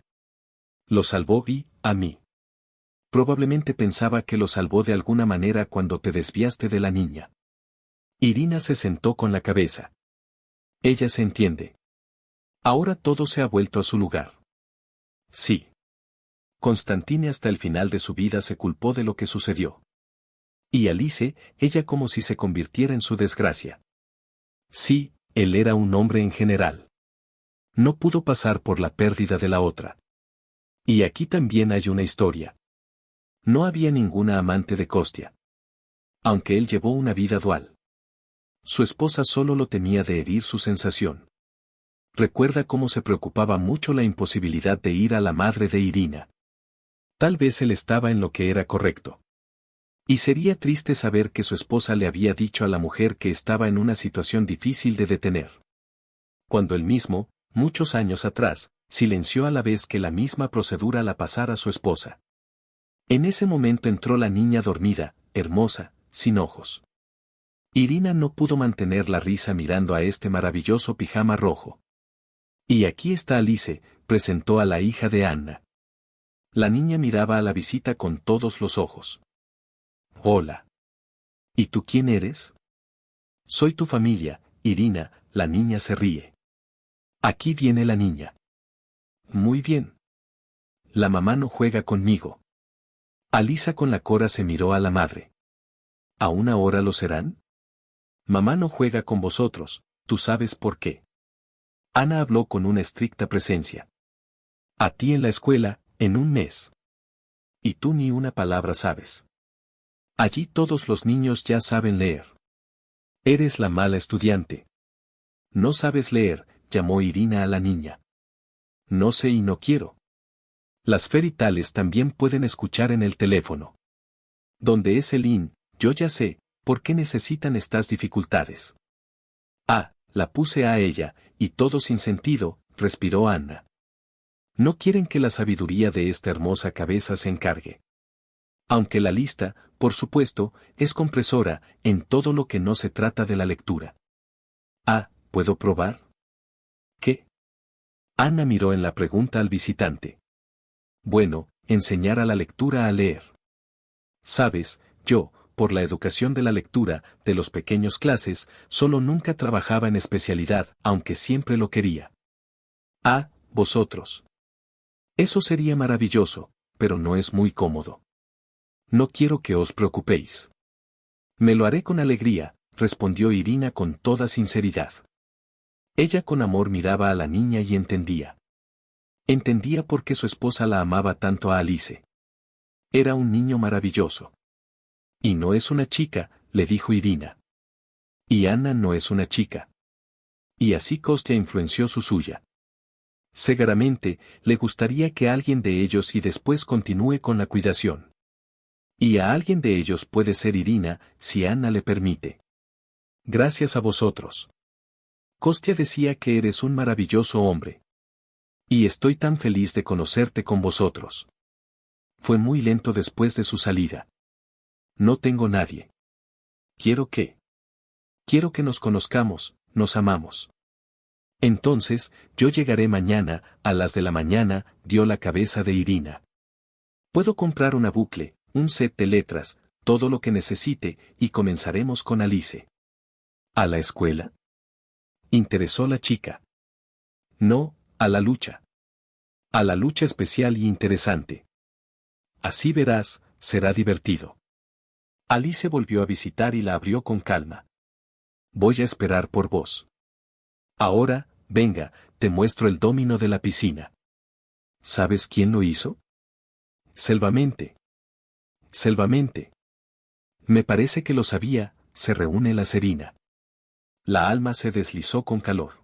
Lo salvó y, a mí. Probablemente pensaba que lo salvó de alguna manera cuando te desviaste de la niña. Irina se sentó con la cabeza. Ella se entiende. Ahora todo se ha vuelto a su lugar. Sí. Constantine hasta el final de su vida se culpó de lo que sucedió. Y Alice, ella como si se convirtiera en su desgracia. Sí, él era un hombre en general. No pudo pasar por la pérdida de la otra. Y aquí también hay una historia. No había ninguna amante de Kostia. Aunque él llevó una vida dual. Su esposa solo lo temía de herir su sensación. Recuerda cómo se preocupaba mucho la imposibilidad de ir a la madre de Irina. Tal vez él estaba en lo que era correcto. Y sería triste saber que su esposa le había dicho a la mujer que estaba en una situación difícil de detener. Cuando él mismo, muchos años atrás, silenció a la vez que la misma procedura la pasara a su esposa. En ese momento entró la niña dormida, hermosa, sin ojos. Irina no pudo mantener la risa mirando a este maravilloso pijama rojo. Y aquí está Alice, presentó a la hija de Anna. La niña miraba a la visita con todos los ojos. Hola. ¿Y tú quién eres? Soy tu familia, Irina, la niña se ríe. Aquí viene la niña. Muy bien. La mamá no juega conmigo. Alisa con la cora se miró a la madre. ¿Aún ahora lo serán? Mamá no juega con vosotros, tú sabes por qué. Ana habló con una estricta presencia. A ti en la escuela, en un mes. Y tú ni una palabra sabes. Allí todos los niños ya saben leer. Eres la mala estudiante. No sabes leer, llamó Irina a la niña. No sé y no quiero. Las feritales también pueden escuchar en el teléfono. ¿Dónde es el IN? Yo ya sé, ¿por qué necesitan estas dificultades? Ah, la puse a ella, y todo sin sentido, respiró Anna. No quieren que la sabiduría de esta hermosa cabeza se encargue. Aunque la lista, por supuesto, es compresora, en todo lo que no se trata de la lectura. Ah, ¿puedo probar? ¿Qué? Ana miró en la pregunta al visitante. Bueno, enseñar a la lectura a leer. Sabes, yo, por la educación de la lectura, de los pequeños clases, solo nunca trabajaba en especialidad, aunque siempre lo quería. Ah, vosotros. Eso sería maravilloso, pero no es muy cómodo. No quiero que os preocupéis. Me lo haré con alegría, respondió Irina con toda sinceridad. Ella con amor miraba a la niña y entendía. Entendía por qué su esposa la amaba tanto a Alice. Era un niño maravilloso. Y no es una chica, le dijo Irina. Y Anna no es una chica. Y así Kostya influenció su suya. Seguramente, le gustaría que alguien de ellos y después continúe con la cuidación. Y a alguien de ellos puede ser Irina, si Anna le permite. Gracias a vosotros. Kostya decía que eres un maravilloso hombre. Y estoy tan feliz de conocerte con vosotros. Fue muy lento después de su salida. No tengo nadie. Quiero que nos conozcamos, nos amamos. Entonces, yo llegaré mañana, a las de la mañana, dio la cabeza de Irina. Puedo comprar una bucle, un set de letras, todo lo que necesite, y comenzaremos con Alice. ¿A la escuela? Interesó la chica. No, a la lucha. A la lucha especial y interesante. Así verás, será divertido. Alice volvió a visitar y la abrió con calma. Voy a esperar por vos. Ahora, venga, te muestro el domino de la piscina. ¿Sabes quién lo hizo? Selvamente. Selvamente. Me parece que lo sabía, se reúne la Serina. La alma se deslizó con calor.